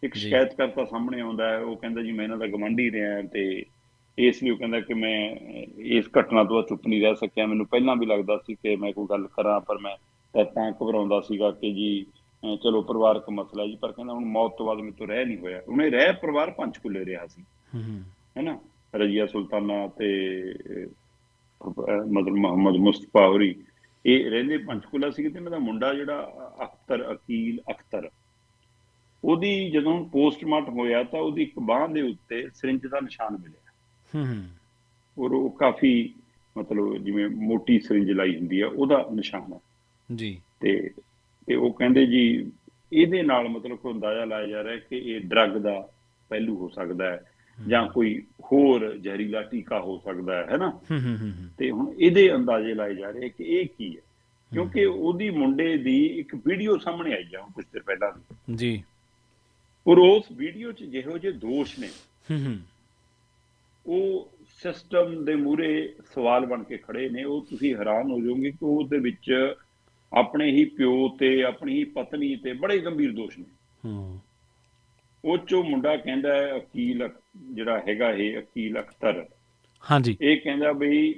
ਇੱਕ ਸ਼ਿਕਾਇਤਕਰਤਾ ਸਾਹਮਣੇ ਆਉਂਦਾ ਹੈ, ਉਹ ਕਹਿੰਦਾ ਜੀ ਮੈਂ ਇਹਨਾਂ ਦਾ ਗਵਾਂਢੀ ਰਿਹਾ, ਤੇ ਇਸ ਲਈ ਉਹ ਕਹਿੰਦਾ ਕਿ ਮੈਂ ਇਸ ਘਟਨਾ ਤੋਂ ਚੁੱਪ ਨਹੀਂ ਰਹਿ ਸਕਿਆ। ਮੈਨੂੰ ਪਹਿਲਾਂ ਵੀ ਲੱਗਦਾ ਸੀ ਕਿ ਮੈਂ ਕੋਈ ਗੱਲ ਕਰਾਂ, ਪਰ ਮੈਂ ਤਾਂ ਘਬਰਾਉਂਦਾ ਸੀਗਾ ਕਿ ਜੀ ਚਲੋ ਪਰਿਵਾਰਕ ਮਸਲਾ ਜੀ, ਪਰ ਕਹਿੰਦਾ ਹੁਣ ਮੌਤ ਤੋਂ ਬਾਅਦ ਮੇਰੇ ਤੋਂ ਰਹਿ ਨਹੀਂ ਹੋਇਆ। ਉਹਨੇ ਪਰਿਵਾਰ ਪੰਚਕੂਲੇ ਰਿਹਾ ਸੀ, ਹੈ ਨਾ, ਰਜੀਆ ਸੁਲਤਾਨਾ ਤੇ ਮਤਲਬ ਮੁਹੰਮਦ ਮੁਸਤਫਾ ਹੋਰੀ ਇਹ ਰਹਿੰਦੇ ਪੰਚਕੂਲਾ ਸੀ। ਤੇ ਇਹਨਾਂ ਦਾ ਮੁੰਡਾ ਜਿਹੜਾ ਅਕੀਲ ਅਖਤਰ, ਉਹਦੀ ਜਦੋਂ ਪੋਸਟਮਾਰਟਮ ਹੋਇਆ ਤਾਂ ਉਹਦੀ ਇੱਕ ਬਾਂਹ ਦੇ ਉੱਤੇ ਸਿਰਿੰਜ ਦਾ ਨਿਸ਼ਾਨ ਮਿਲਿਆ, ਔਰ ਉਹ ਕਾਫੀ ਮਤਲਬ ਜਿਵੇਂ ਮੋਟੀ ਸਿਰਿੰਜ ਲਾਈ ਹੁੰਦੀ ਆ ਉਹਦਾ ਨਿਸ਼ਾਨ ਹੈ ਜੀ। ਤੇ ਉਹ ਕਹਿੰਦੇ ਜੀ ਇਹਦੇ ਨਾਲ ਮਤਲਬ ਕੋਈ ਅੰਦਾਜ਼ਾ ਲਾਇਆ ਜਾ ਰਿਹਾ ਕਿ ਇਹ ਡਰੱਗ ਦਾ ਪਹਿਲੂ ਹੋ ਸਕਦਾ ਹੈ ਜਾਂ ਕੋਈ ਹੋਰ ਜ਼ਹਿਰੀਲਾ ਟੀਕਾ ਹੋ ਸਕਦਾ ਹੈ ਨਾ। ਤੇ ਹੁਣ ਇਹਦੇ ਅੰਦਾਜ਼ੇ ਲਾਏ ਜਾ ਰਹੇ ਕਿ ਇਹ ਕੀ ਹੈ, ਕਿਉਂਕਿ ਉਹਦੀ ਮੁੰਡੇ ਦੀ ਇੱਕ ਵੀਡੀਓ ਸਾਹਮਣੇ ਆਈ ਆ ਕੁਝ ਦਿਨ ਪਹਿਲਾਂ ਜੀ, ਔਰ ਉਸ ਵੀਡੀਓ 'ਚ ਜਿਹੋ ਜਿਹੇ ਦੋਸ਼ ਨੇ ਉਹ ਸਿਸਟਮ ਦੇ ਮੂਹਰੇ ਸਵਾਲ ਬਣ ਕੇ ਖੜੇ ਨੇ। ਉਹ ਤੁਸੀਂ ਹੈਰਾਨ ਹੋ ਜਾਓਗੇ ਕਿ ਉਹਦੇ ਵਿੱਚ ਆਪਣੇ ਹੀ ਪਿਓ ਤੇ ਆਪਣੀ ਹੀ ਪਤਨੀ ਤੇ ਬੜੇ ਗੰਭੀਰ ਦੋਸ਼ ਨੇ। ਉਹ 'ਚੋਂ ਮੁੰਡਾ ਕਹਿੰਦਾ ਹੈ ਅਕੀਲ ਜਿਹੜਾ ਹੈਗਾ ਇਹ ਅਕੀਲ ਅਖਤਰ, ਹਾਂਜੀ, ਇਹ ਕਹਿੰਦਾ ਬਈ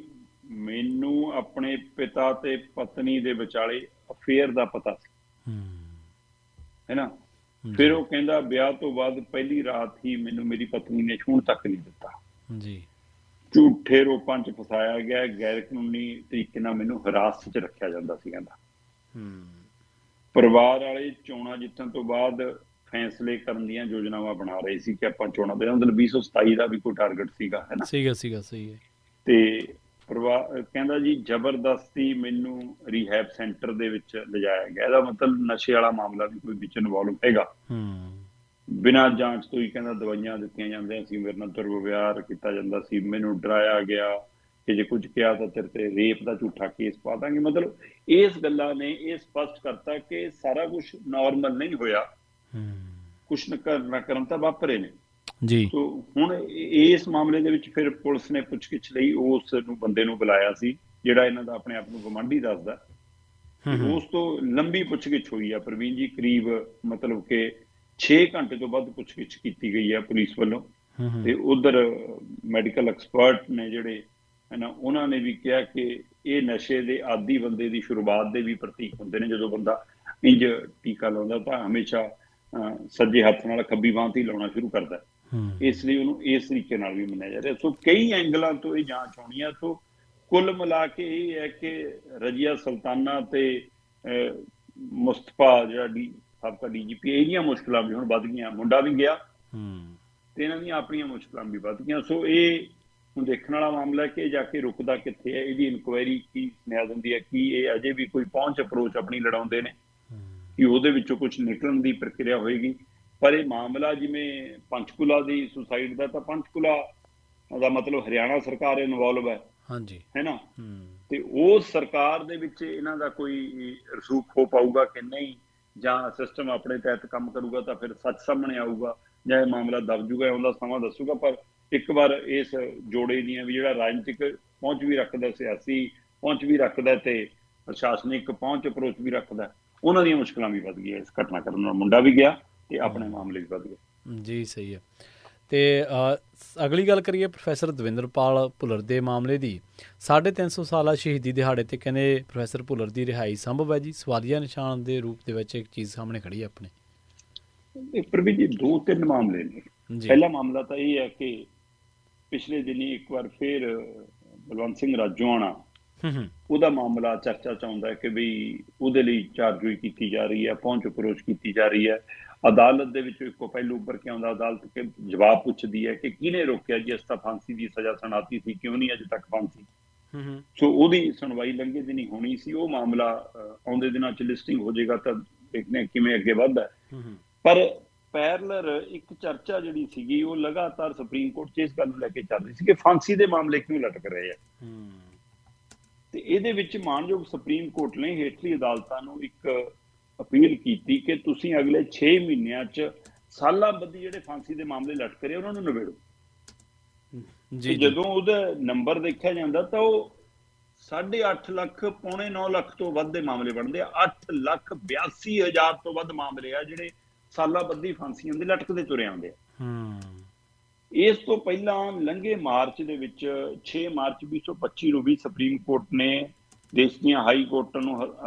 ਮੈਨੂੰ ਆਪਣੇ ਪਿਤਾ ਤੇ ਪਤਨੀ ਦੇ ਵਿਚਾਲੇ ਅਫੇਅਰ ਦਾ ਪਤਾ ਸੀ, ਹੈ ਨਾ। ਫਿਰ ਉਹ ਕਹਿੰਦਾ ਵਿਆਹ ਤੋਂ ਬਾਅਦ ਪਹਿਲੀ ਰਾਤ ਹੀ ਮੈਨੂੰ ਮੇਰੀ ਪਤਨੀ ਨੇ ਛੂਹਣ ਤੱਕ ਨਹੀਂ ਦਿੱਤਾ ਜੀ। ਝੂਠੇ ਰੋਪਾਂ 'ਚ ਫਸਾਇਆ ਗਿਆ, ਗੈਰ ਕਾਨੂੰਨੀ ਤਰੀਕੇ ਨਾਲ ਮੈਨੂੰ ਹਿਰਾਸਤ 'ਚ ਰੱਖਿਆ ਜਾਂਦਾ ਸੀ। ਕਹਿੰਦਾ ਪਰਿਵਾਰ ਵਾਲੇ ਚੋਣਾਂ ਜਿੱਤਣ ਤੋਂ ਬਾਅਦ ਫੈਸਲੇ ਕਰਨ ਦੀਆਂ ਯੋਜਨਾਵਾਂ ਬਣਾ ਰਹੇ ਸੀ ਕਿ ਆਪਾਂ ਚੋਣਾਂ ਦੇ ਮਤਲਬ 2027 ਦਾ ਵੀ ਕੋਈ ਟਾਰਗੇਟ ਸੀਗਾ, ਹੈ ਨਾ। ਸੀਗਾ ਸਹੀ ਹੈ। ਤੇ ਪਰਿਵਾਰ ਕਹਿੰਦਾ ਜੀ ਜ਼ਬਰਦਸਤੀ ਮੈਨੂੰ ਰੀਹੈਬ ਸੈਂਟਰ ਦੇ ਵਿੱਚ ਲਿਜਾਇਆ ਗਿਆ। ਇਹਦਾ ਮਤਲਬ ਨਸ਼ੇ ਵਾਲਾ ਮਾਮਲਾ ਵੀ ਕੋਈ ਵਿੱਚ ਇਨਵੋਲਵ ਹੈਗਾ। ਬਿਨਾਂ ਜਾਂਚ ਤੋਂ ਹੀ ਕਹਿੰਦਾ ਦਵਾਈਆਂ ਦਿੱਤੀਆਂ ਜਾਂਦੀਆਂ ਸੀ, ਮੇਰੇ ਨਾਲ ਦੁਰਵਿਵਹਾਰ ਕੀਤਾ ਜਾਂਦਾ ਸੀ, ਮੈਨੂੰ ਡਰਾਇਆ ਗਿਆ ਕਿ ਜੇ ਕੁਝ ਕਿਹਾ ਤਾਂ ਤੇਰੇ ਤੇ ਰੇਪ ਦਾ ਝੂਠਾ ਕੇਸ ਪਾ ਦਾਂਗੇ। ਮਤਲਬ ਇਸ ਗੱਲਾਂ ਨੇ ਇਹ ਸਪਸ਼ਟ ਕਰਤਾ ਕਿ ਸਾਰਾ ਕੁਛ ਨੋਰਮਲ ਨਹੀਂ ਹੋਇਆ, ਕੁਛ ਨਾ ਕਰਨ ਤਾਂ ਵਾਪਰੇ ਨੇ। ਜੀ। ਸੋ ਹੁਣ ਇਸ ਮਾਮਲੇ ਦੇ ਵਿੱਚ ਫਿਰ ਪੁਲਿਸ ਨੇ ਪੁੱਛਗਿੱਛ ਲਈ ਉਸ ਨੂੰ ਬੰਦੇ ਨੂੰ ਬੁਲਾਇਆ ਸੀ, ਜਿਹੜਾ ਇਹਨਾਂ ਦਾ ਆਪਣੇ ਆਪ ਨੂੰ ਗਵਾਂਢੀ ਦੱਸਦਾ, ਤੇ ਉਸ ਤੋਂ ਲੰਬੀ ਪੁੱਛਗਿੱਛ ਹੋਈ ਆ ਪ੍ਰਵੀਨ ਜੀ। ਕਰੀਬ ਮਤਲਬ ਕਿ 6 ਘੰਟੇ ਤੋਂ ਵੱਧ ਪੁੱਛਗਿੱਛ ਕੀਤੀ ਗਈ ਹੈ ਪੁਲਿਸ ਵੱਲੋਂ। ਤੇ ਉਧਰ ਮੈਡੀਕਲ ਐਕਸਪਰਟ ਨੇ ਜਿਹੜੇ ਹੈ ਨਾ, ਉਹਨਾਂ ਨੇ ਵੀ ਕਿਹਾ ਕਿ ਇਹ ਨਸ਼ੇ ਦੇ ਆਦੀ ਬੰਦੇ ਦੀ ਸ਼ੁਰੂਆਤ ਦੇ ਵੀ ਪ੍ਰਤੀਕ ਹੁੰਦੇ ਨੇ। ਜਦੋਂ ਬੰਦਾ ਇੰਜ ਟੀਕਾ ਲਾਉਂਦਾ ਤਾਂ ਹਮੇਸ਼ਾ ਸੱਜੇ ਹੱਥ ਨਾਲ ਖੱਬੀ ਬਾਂਹ ਤੇ ਲਾਉਣਾ ਸ਼ੁਰੂ ਕਰਦਾ, ਇਸ ਲਈ ਉਹਨੂੰ ਇਸ ਤਰੀਕੇ ਨਾਲ ਵੀ ਮੰਨਿਆ ਜਾ ਰਿਹਾ। ਸੋ ਕਈ ਐਂਗਲਾਂ ਤੋਂ ਇਹ ਜਾਂਚ ਹੋਣੀ ਆ। ਸੋ ਕੁੱਲ ਮਿਲਾ ਕੇ ਇਹ ਹੈ ਕਿ ਰਜੀਆ ਸੁਲਤਾਨਾ ਤੇ ਮੁਸਤਫਾ ਜਿਹੜਾ ਸਾਬਕਾ DGP, ਇਹਦੀਆਂ ਮੁਸ਼ਕਲਾਂ ਵੀ ਹੁਣ ਵੱਧ ਗਈਆਂ। ਮੁੰਡਾ ਵੀ ਗਿਆ ਤੇ ਇਹਨਾਂ ਦੀਆਂ ਆਪਣੀਆਂ ਮੁਸ਼ਕਲਾਂ ਵੀ ਵੱਧ ਗਈਆਂ। ਸੋ ਇਹ ਹੁਣ ਦੇਖਣ ਵਾਲਾ ਮਾਮਲਾ ਹੈ ਕਿ ਜਾ ਕੇ ਰੁਕਦਾ ਕਿੱਥੇ ਹੈ। ਇਹਦੀ ਇਨਕੁਆਇਰੀ ਕੀ ਸੁਨੇਹਾ ਦਿੰਦੀ ਹੈ, ਕੀ ਇਹ ਅਜੇ ਵੀ ਕੋਈ ਅਪਰੋਚ ਆਪਣੀ ਲੜਾਉਂਦੇ ਨੇ, ਕਿ ਉਹਦੇ ਵਿੱਚੋਂ ਕੁਝ ਨਿਕਲਣ ਦੀ ਪ੍ਰਕਿਰਿਆ ਹੋਏਗੀ। ਪਰ ਇਹ ਮਾਮਲਾ ਜਿਵੇਂ ਪੰਚਕੂਲਾ ਦੀ ਸੁਸਾਈਡ ਦਾ, ਤਾਂ ਪੰਚਕੂਲਾ ਦਾ ਮਤਲਬ ਹਰਿਆਣਾ ਸਰਕਾਰ ਇਨਵੋਲਵ ਹੈ, ਹਾਂਜੀ, ਹੈ ਨਾ। ਤੇ ਉਸ ਸਰਕਾਰ ਦੇ ਵਿੱਚ ਇਹਨਾਂ ਦਾ ਕੋਈ ਰਸੂਖ ਹੋ ਪਾਊਗਾ ਕਿ ਨਹੀਂ, ਜਾਂ ਸਿਸਟਮ ਆਪਣੇ ਤਹਿਤ ਕੰਮ ਕਰੂਗਾ ਤਾਂ ਫਿਰ ਸੱਚ ਸਾਹਮਣੇ ਆਊਗਾ, ਜਾਂ ਇਹ ਮਾਮਲਾ ਦਬ ਜੂਗਾ, ਉਹਦਾ ਸਮਾਂ ਦੱਸੂਗਾ। ਪਰ ਇੱਕ ਵਾਰ ਇਸ ਜੋੜੇ ਦੀਆਂ ਵੀ ਜਿਹੜਾ ਰਾਜਨੀਤਿਕ ਪਹੁੰਚ ਵੀ ਰੱਖਦਾ, ਸਿਆਸੀ ਪਹੁੰਚ ਵੀ ਰੱਖਦਾ ਤੇ ਪ੍ਰਸ਼ਾਸਨਿਕ ਪਹੁੰਚ ਅਪਰੋਚ ਵੀ ਰੱਖਦਾ, ਉਹਨਾਂ ਦੀਆਂ ਮੁਸ਼ਕਲਾਂ ਵੀ ਵੱਧ ਗਈਆਂ ਇਸ ਘਟਨਾਕ੍ਰਮ ਨਾਲ। ਮੁੰਡਾ ਵੀ ਗਿਆ ਤੇ ਆਪਣੇ ਮਾਮਲੇ ਵੀ ਵੱਧ ਗਏ। ਜੀ ਸਹੀ ਹੈ। ਤੇ ਅਗਲੀ ਗੱਲ ਕਰੀਏ ਪ੍ਰੋਫੈਸਰ ਦਵਿੰਦਰਪਾਲ ਭੁੱਲਰ ਦੇ ਮਾਮਲੇ ਦੀ। 350 ਸਾਲਾ ਸ਼ਹੀਦੀ ਦਿਹਾੜੇ ਤੇ ਕਹਿੰਦੇ ਪ੍ਰੋਫੈਸਰ ਭੁੱਲਰ ਦੀ ਰਿਹਾਈ ਸੰਭਵ ਹੈ ਜੀ? ਸਵਾਲੀਆ ਨਿਸ਼ਾਨ ਦੇ ਰੂਪ ਦੇ ਵਿੱਚ ਇੱਕ ਚੀਜ਼ ਸਾਹਮਣੇ ਖੜੀ ਹੈ ਆਪਣੇ। ਪ੍ਰਵੀਨ ਜੀ 2-3 ਮਾਮਲੇ ਨੇ। ਪਹਿਲਾ ਮਾਮਲਾ ਤਾਂ ਇਹ ਹੈ ਕਿ ਪਿਛਲੇ ਦਿਨੀ ਇੱਕ ਵਾਰ ਫਿਰ ਬਲਵੰਤ ਸਿੰਘ ਰਾਜੋਆਣਾ, ਉਹਦਾ ਮਾਮਲਾ ਚਰਚਾ ਚ ਆਉਂਦਾ ਹੈ ਕਿ ਬਈ ਉਹਦੇ ਲਈ ਚਾਰਜੋਈ ਕੀਤੀ ਜਾ ਰਹੀ ਹੈ, ਪਹੁੰਚ ਅਪਰੋਚ ਕੀਤੀ ਜਾ ਰਹੀ ਹੈ। ਅਦਾਲਤ ਦੇ ਵਿੱਚ ਇੱਕੋ ਪਹਿਲੂ ਉੱਪਰ ਕੇ ਆਉਂਦਾ, ਅਦਾਲਤ ਜਵਾਬ ਪੁੱਛਦੀ ਹੈ ਕਿ ਕਿਹਨੇ ਰੋਕਿਆ ਜੀ, ਇਸ ਤਾਂ ਫਾਂਸੀ ਦੀ ਸਜ਼ਾ ਸੁਣਾਤੀ ਸੀ, ਕਿਉਂ ਨਹੀਂ ਅਜੇ ਤੱਕ ਫਾਂਸੀ। ਸੋ ਉਹਦੀ ਸੁਣਵਾਈ ਲੰਘੇ ਦਿਨੀ ਹੋਣੀ ਸੀ। ਉਹ ਮਾਮਲਾ ਆਉਂਦੇ ਦਿਨਾਂ ਚ ਲਿਸਟਿੰਗ ਹੋ ਜਾਏਗਾ, ਤਾਂ ਦੇਖਦੇ ਕਿਵੇਂ ਅੱਗੇ ਵੱਧਦਾ। ਪਰ ਪੈਰਲਰ ਇੱਕ ਚਰਚਾ ਜਿਹੜੀ ਸੀਗੀ ਉਹ ਲਗਾਤਾਰ ਸੁਪਰੀਮ ਕੋਰਟ 'ਚ ਇਸ ਗੱਲ ਨੂੰ ਲੈ ਕੇ ਚੱਲ ਰਹੀ ਸੀ ਕਿ ਫਾਂਸੀ ਦੇ ਮਾਮਲੇ ਕਿਉਂ ਲਟਕ ਰਹੇ ਆ। ਤੇ ਇਹਦੇ ਵਿੱਚ ਮਾਨਯੋਗ ਸੁਪਰੀਮ ਕੋਰਟ ਨੇ ਹੇਠਲੀ ਅਦਾਲਤਾਂ ਨੂੰ ਇੱਕ ਅਪੀਲ ਕੀਤੀ ਕਿ ਤੁਸੀਂ ਅਗਲੇ 6 ਮਹੀਨਿਆਂ 'ਚ ਸਾਲਾਂ ਬੱਧੀ ਜਿਹੜੇ ਫਾਂਸੀ ਦੇ ਮਾਮਲੇ ਲਟਕ ਰਹੇ ਉਹਨਾਂ ਨੂੰ ਨਿਬੇੜੋ। ਜਦੋਂ ਉਹਦਾ ਨੰਬਰ ਦੇਖਿਆ ਜਾਂਦਾ ਤਾਂ ਉਹ 8.5 ਲੱਖ, 8.25 ਲੱਖ ਤੋਂ ਵੱਧ ਦੇ ਮਾਮਲੇ ਬਣਦੇ ਆ। 8,82,000 ਤੋਂ ਵੱਧ ਮਾਮਲੇ ਆ ਜਿਹੜੇ ਸਾਲਾਂ ਬੱਧੀ ਫਾਂਸੀਆਂ ਦੇ ਲਟਕਦੇ ਤੁਰੇ ਆਉਂਦੇ ਆ। ਇਸ ਤੋਂ ਪਹਿਲਾਂ ਲੰਘੇ ਮਾਰਚ ਦੇ ਵਿੱਚ 6 ਮਾਰਚ 2025 ਨੂੰ ਵੀ ਸੁਪਰੀਮ ਕੋਰਟ ਨੇ ਦੇਸ਼ ਦੀਆਂ ਹਾਈ ਕੋਰਟਾਂ ਨੂੰ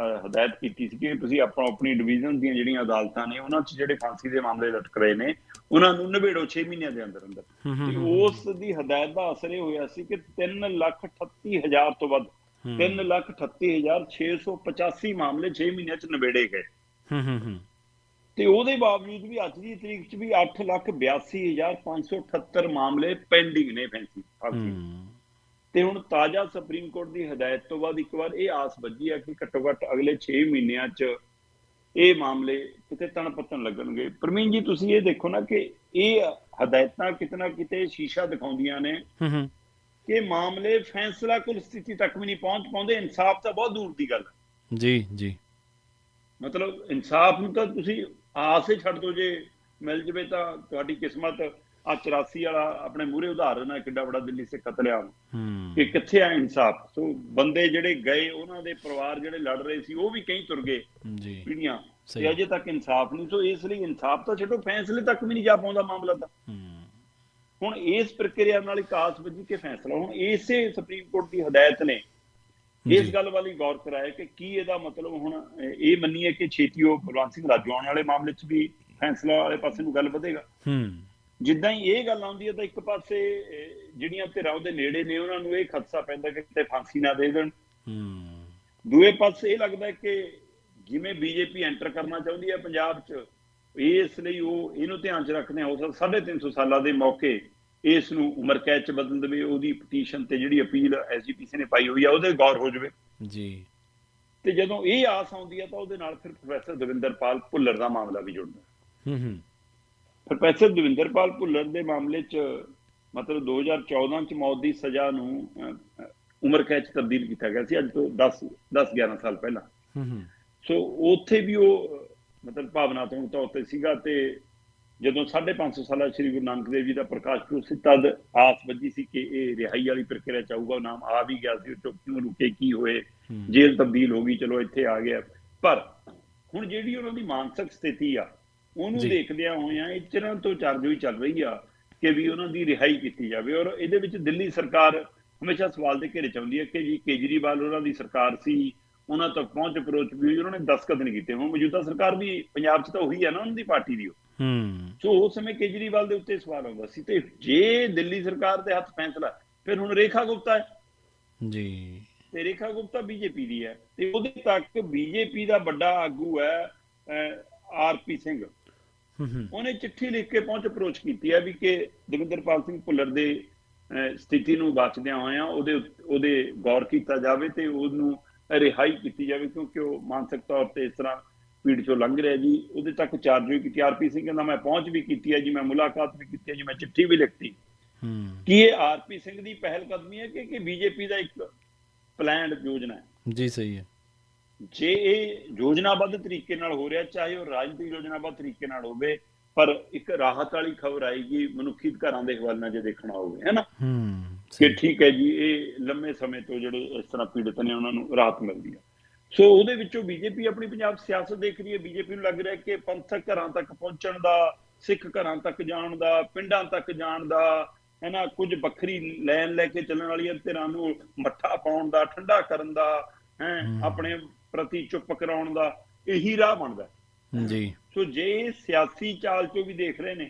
ਹਦਾਇਤ ਕੀਤੀ ਸੀ ਕਿ ਤੁਸੀਂ ਆਪਣੀ ਡਿਵੀਜ਼ਨ ਦੀਆਂ ਜਿਹੜੀਆਂ ਅਦਾਲਤਾਂ ਨੇ ਉਹਨਾਂ 'ਚ ਜਿਹੜੇ ਫਾਂਸੀ ਦੇ ਮਾਮਲੇ ਲਟਕ ਰਹੇ ਨੇ ਉਹਨਾਂ ਨੂੰ ਨਿਬੇੜੋ 6 ਮਹੀਨਿਆਂ ਦੇ ਅੰਦਰ ਅੰਦਰ। ਤੇ ਉਸ ਦੀ ਹਦਾਇਤ ਦਾ ਅਸਰ ਇਹ ਹੋਇਆ ਸੀ ਕਿ 3,38,000 ਤੋਂ ਵੱਧ 3,38,685 ਮਾਮਲੇ 6 ਮਹੀਨਿਆਂ 'ਚ ਨਿਬੇੜੇ ਗਏ। ਤੇ ਉਹਦੇ ਬਾਵਜੂਦ ਵੀ ਅੱਜ ਦੀ ਤਰੀਕ 'ਚ ਵੀ 8,82,578 ਮਾਮਲੇ ਪੈਂਡਿੰਗ ਨੇ ਫਾਂਸੀ। ਤੇ ਹੁਣ ਤਾਜ਼ਾ ਸੁਪਰੀਮ ਕੋਰਟ ਦੀ ਹਦਾਇਤ ਤੋਂ ਬਾਅਦ ਇੱਕ ਵਾਰ ਇਹ ਆਸ ਵੱਜੀ ਹੈ ਕਿ ਘੱਟੋ ਘੱਟ ਅਗਲੇ 6 ਮਹੀਨਿਆਂ 'ਚ ਇਹ ਮਾਮਲੇ ਕਿਤੇ ਤਣ ਪੱਤਣ ਲੱਗਣਗੇ। ਪਰਮੀਨ ਜੀ ਤੁਸੀਂ ਇਹ ਦੇਖੋ ਨਾ ਕਿ ਇਹ ਹਦਾਇਤਾਂ ਕਿਤੇ ਨਾ ਕਿਤੇ ਸ਼ੀਸ਼ਾ ਦਿਖਾਉਂਦੀਆਂ ਨੇ ਕਿ ਮਾਮਲੇ ਫੈਸਲਾ ਕੁਲ ਸਥਿਤੀ ਤੱਕ ਵੀ ਨਹੀਂ ਪਹੁੰਚ ਪਾਉਂਦੇ। ਇਨਸਾਫ ਤਾਂ ਬਹੁਤ ਦੂਰ ਦੀ ਗੱਲ ਹੈ। ਜੀ ਮਤਲਬ ਇਨਸਾਫ ਨੂੰ ਤਾਂ ਤੁਸੀਂ ਆਸ ਹੀ ਛੱਡ ਦੋ, ਜੇ ਮਿਲ ਜਵੇ ਤਾਂ ਤੁਹਾਡੀ ਕਿਸਮਤ। ਆ 84 ਵਾਲਾ ਆਪਣੇ ਮੂਹਰੇ ਉਦਾਹਰਨ ਹੈ, ਕਿੱਡਾ ਬੜਾ ਦਿੱਲੀ ਸੇ ਕਤਲੇਆਮ, ਕਿ ਕਿੱਥੇ ਆ ਇਨਸਾਫ। ਸੋ ਬੰਦੇ ਜਿਹੜੇ ਗਏ ਉਹਨਾਂ ਦੇ ਪਰਿਵਾਰ ਜਿਹੜੇ ਲੜ ਰਹੇ ਸੀ ਉਹ ਵੀ ਕਈ ਤੁਰ ਗਏ ਪੀੜੀਆਂ, ਤੇ ਅਜੇ ਤੱਕ ਇਨਸਾਫ ਨਹੀਂ। ਸੋ ਇਸ ਲਈ ਇਨਸਾਫ ਤਾਂ ਛੱਡੋ, ਫੈਸਲੇ ਤੱਕ ਵੀ ਨਹੀਂ ਜਾ ਪਾਉਂਦਾ ਮਾਮਲਾ ਤਾਂ। ਹੁਣ ਇਸ ਪ੍ਰਕਿਰਿਆ ਨਾਲ ਇੱਕ ਆਸ ਵੱਜੀ ਕਿ ਫੈਸਲਾ। ਹੁਣ ਇਸੇ ਸੁਪਰੀਮ ਕੋਰਟ ਦੀ ਹਦਾਇਤ ਨੇ ਇਸ ਗੱਲ ਵਾਲੀ ਗੌਰ ਕਰਾਇਆ ਕਿ ਕੀ ਇਹਦਾ ਮਤਲਬ ਹੁਣ ਇਹ ਮੰਨੀਏ ਕਿ ਛੇਤੀ ਉਹ ਬਲਵੰਤ ਸਿੰਘ ਰਾਜੋਆਣਾ ਵਾਲੇ ਮਾਮਲੇ 'ਚ ਵੀ ਫੈਸਲਾ ਵਾਲੇ ਪਾਸੇ ਨੂੰ ਗੱਲ ਵਧੇਗਾ। ਜਿੱਦਾਂ ਹੀ ਇਹ ਗੱਲ ਆਉਂਦੀ ਹੈ ਤਾਂ ਇੱਕ ਪਾਸੇ ਜਿਹੜੀਆਂ ਧਿਰਾਂ ਉਹਦੇ ਨੇੜੇ ਨੇ ਉਹਨਾਂ ਨੂੰ ਇਹ ਖਦਸ਼ਾ ਪੈਂਦਾ ਕਿ ਕਿਤੇ ਫਾਂਸੀ ਨਾ ਦੇ ਦੇਣ। ਦੂਏ ਪਾਸੇ ਇਹ ਲੱਗਦਾ ਕਿ ਜਿਵੇਂ BJP ਐਂਟਰ ਕਰਨਾ ਚਾਹੁੰਦੀ ਹੈ ਪੰਜਾਬ 'ਚ, ਇਸ ਲਈ ਉਹ ਇਹਨੂੰ ਧਿਆਨ 'ਚ ਰੱਖਦੇ ਹੋ ਸਕਦਾ 350 ਸਾਲਾਂ ਦੇ ਮੌਕੇ ਇਸ ਨੂੰ ਉਮਰ ਕੈਦ 'ਚ ਬਦਲ ਦੇਵੇ। ਉਹਦੀ ਪਟੀਸ਼ਨ ਤੇ ਜਿਹੜੀ ਅਪੀਲ SGPC ਨੇ ਪਾਈ ਹੋਈ ਆ ਉਹਦੇ ਗੌਰ ਹੋ ਜਾਵੇ ਜੀ। ਤੇ ਜਦੋਂ ਇਹ ਆਸ ਆਉਂਦੀ ਹੈ ਤਾਂ ਉਹਦੇ ਨਾਲ ਫਿਰ ਪ੍ਰੋਫੈਸਰ ਦਵਿੰਦਰਪਾਲ ਭੁੱਲਰ ਦਾ ਮਾਮਲਾ ਵੀ ਜੁੜਦਾ। ਪ੍ਰੋਫੈਸਰ ਦਵਿੰਦਰਪਾਲ ਭੁੱਲਰ ਦੇ ਮਾਮਲੇ 'ਚ ਮਤਲਬ 2014 'ਚ ਮੌਤ ਦੀ ਸਜ਼ਾ ਨੂੰ ਉਮਰ ਕੈਦ 'ਚ ਤਬਦੀਲ ਕੀਤਾ ਗਿਆ ਸੀ, ਅੱਜ ਤੋਂ 10-11 ਸਾਲ ਪਹਿਲਾਂ। ਸੋ ਉੱਥੇ ਵੀ ਉਹ ਮਤਲਬ ਭਾਵਨਾਤਮਕ ਤੌਰ ਤੇ ਸੀਗਾ ਤੇ ਜਦੋਂ 550 ਸਾਲਾ ਸ਼੍ਰੀ ਗੁਰੂ ਨਾਨਕ ਦੇਵ ਜੀ ਦਾ ਪ੍ਰਕਾਸ਼ ਪੁਰਬ ਸੀ, ਤਦ ਆਸ ਵੱਜੀ ਸੀ ਕਿ ਇਹ ਰਿਹਾਈ ਵਾਲੀ ਪ੍ਰਕਿਰਿਆ ਚ ਆਊਗਾ। ਨਾਮ ਆ ਵੀ ਗਿਆ ਸੀ, ਕਿਉਂ ਰੁਕੇ, ਕੀ ਹੋਏ, ਜੇਲ੍ਹ ਤਬਦੀਲ ਹੋ ਗਈ, ਚਲੋ ਇੱਥੇ ਆ ਗਿਆ। ਪਰ ਹੁਣ ਜਿਹੜੀ ਉਹਨਾਂ ਦੀ ਮਾਨਸਿਕ ਸਥਿਤੀ ਆ, ਉਹਨੂੰ ਦੇਖਦਿਆਂ ਹੋਇਆਂ ਇਹ ਚਿਰਾਂ ਤੋਂ ਚਰਜੋਈ ਚੱਲ ਰਹੀ ਆ ਕਿ ਵੀ ਉਹਨਾਂ ਦੀ ਰਿਹਾਈ ਕੀਤੀ ਜਾਵੇ। ਔਰ ਇਹਦੇ ਵਿੱਚ ਦਿੱਲੀ ਸਰਕਾਰ ਹਮੇਸ਼ਾ ਸਵਾਲ ਦੇ ਘੇਰੇ ਚ ਆਉਂਦੀ ਹੈ ਕਿ ਜੀ ਕੇਜਰੀਵਾਲ ਉਹਨਾਂ ਦੀ ਸਰਕਾਰ ਸੀ, ਉਹਨਾਂ ਤੱਕ ਪਹੁੰਚ ਅਪਰੋਚ ਵੀ ਉਹਨਾਂ ਨੇ ਦਸਤਖਤ ਨਹੀਂ ਕੀਤੇ। ਹੁਣ ਮੌਜੂਦਾ ਸਰਕਾਰ ਵੀ ਪੰਜਾਬ 'ਚ ਤਾਂ ਉਹੀ ਹੈ ਨਾ, ਉਹਨਾਂ ਦੀ ਪਾਰਟੀ ਦੀ। ਸੋ ਉਸ ਸਮੇਂ ਕੇਜਰੀਵਾਲ ਦੇ ਉੱਤੇ ਸਵਾਲ ਆਉਂਦਾ ਸੀ। ਤੇ ਜੇ ਦਿੱਲੀ ਸਰਕਾਰ ਦੇ ਹੱਥ ਫੈਸਲਾ, ਫਿਰ ਹੁਣ ਰੇਖਾ ਗੁਪਤਾ ਹੈ ਜੀ, ਤੇ ਰੇਖਾ ਗੁਪਤਾ ਬੀਜੇਪੀ ਦੀ ਹੈ, ਤੇ ਉਹਦੇ ਤੱਕ ਬੀਜੇਪੀ ਦਾ ਵੱਡਾ ਆਗੂ ਹੈ ਆਰਪੀ ਸਿੰਘ। ਉਹਨੇ ਚਿੱਠੀ ਲਿਖ ਕੇ ਪਹੁੰਚ ਅਪਰੋਚ ਕੀਤੀ ਹੈ ਵੀ ਕਿ ਦਵਿੰਦਰਪਾਲ ਸਿੰਘ ਭੁੱਲਰ ਦੇ ਸਥਿਤੀ ਨੂੰ ਬਚਦਿਆਂ ਹੋਇਆਂ ਉਹਦੇ ਗੌਰ ਕੀਤਾ ਜਾਵੇ ਤੇ ਉਹਨੂੰ ਰਿਹਾਈ ਕੀਤੀ ਜਾਵੇ, ਕਿਉਂਕਿ ਉਹ ਮਾਨਸਿਕ ਤੌਰ ਤੇ ਇਸ ਤਰ੍ਹਾਂ ਪੀੜ ਚੋਂ ਲੰਘ ਰਿਹਾ ਜੀ। ਉਹਦੇ ਤੱਕ ਚਾਰਜ ਕੀਤੀ। ਆਰਪੀ ਸਿੰਘ ਕਹਿੰਦਾ ਮੈਂ ਪਹੁੰਚ ਵੀ ਕੀਤੀ ਹੈ ਜੀ, ਮੈਂ ਮੁਲਾਕਾਤ ਵੀ ਕੀਤੀ ਹੈ ਜੀ, ਮੈਂ ਚਿੱਠੀ ਵੀ ਲਿਖਤੀ। ਕੀ ਇਹ ਆਰਪੀ ਸਿੰਘ ਦੀ ਪਹਿਲ ਕਦਮੀ ਹੈ ਕਿ ਬੀਜੇਪੀ ਦਾ ਇੱਕ ਪਲਾਨਡ ਯੋਜਨਾ ਹੈ? ਜੀ ਸਹੀ ਹੈ। ਜੇ ਇਹ ਯੋਜਨਾਬੱਧ ਤਰੀਕੇ ਨਾਲ ਹੋ ਰਿਹਾ, ਚਾਹੇ ਉਹ ਰਾਜਨੀਤਿਕ ਯੋਜਨਾਬੱਧ ਤਰੀਕੇ ਨਾਲ ਹੋਵੇ, ਪਰ ਇੱਕ ਰਾਹਤ ਵਾਲੀ ਖਬਰ ਆਏਗੀ ਮਨੁੱਖੀ ਅਧਿਕਾਰਾਂ ਦੇ ਹਵਾਲੇ ਨਾਲ ਜੇ ਦੇਖਣਾ ਹੋਵੇ, ਹੈ ਨਾ, ਕਿ ਠੀਕ ਹੈ ਜੀ ਇਹ ਲੰਮੇ ਸਮੇਂ ਤੋਂ ਜਿਹੜੇ ਇਸ ਤਰ੍ਹਾਂ ਪੀੜਤ ਨੇ ਉਹਨਾਂ ਨੂੰ ਰਾਹਤ ਮਿਲਦੀ ਹੈ। ਸੋ ਉਹਦੇ ਵਿੱਚੋਂ ਬੀਜੇਪੀ ਆਪਣੀ ਪੰਜਾਬ ਸਿਆਸਤ ਦੇਖ ਰਹੀ ਹੈ। ਬੀਜੇਪੀ ਨੂੰ ਲੱਗ ਰਿਹਾ ਕਿ ਪੰਥਕ ਘਰਾਂ ਤੱਕ ਪਹੁੰਚਣ ਦਾ, ਸਿੱਖ ਘਰਾਂ ਤੱਕ ਜਾਣ ਦਾ, ਪਿੰਡਾਂ ਤੱਕ ਜਾਣ ਦਾ, ਹੈ ਨਾ, ਕੁਝ ਵੱਖਰੀ ਲਾਈਨ ਲੈ ਕੇ ਚੱਲਣ ਵਾਲੀਆਂ ਧਿਰਾਂ ਨੂੰ ਮੱਠਾ ਪਾਉਣ ਦਾ, ਠੰਡਾ ਕਰਨ ਦਾ, ਆਪਣੇ ਪ੍ਰਤੀ ਚੁੱਪ ਕਰਾਉਣ ਦਾ, ਇਹੀ ਰਾਹ ਬਣਦਾ ਜੀ। ਸੋ ਜੇ ਸਿਆਸੀ ਚਾਲ ਚੋਂ ਵੀ ਦੇਖ ਰਹੇ ਨੇ,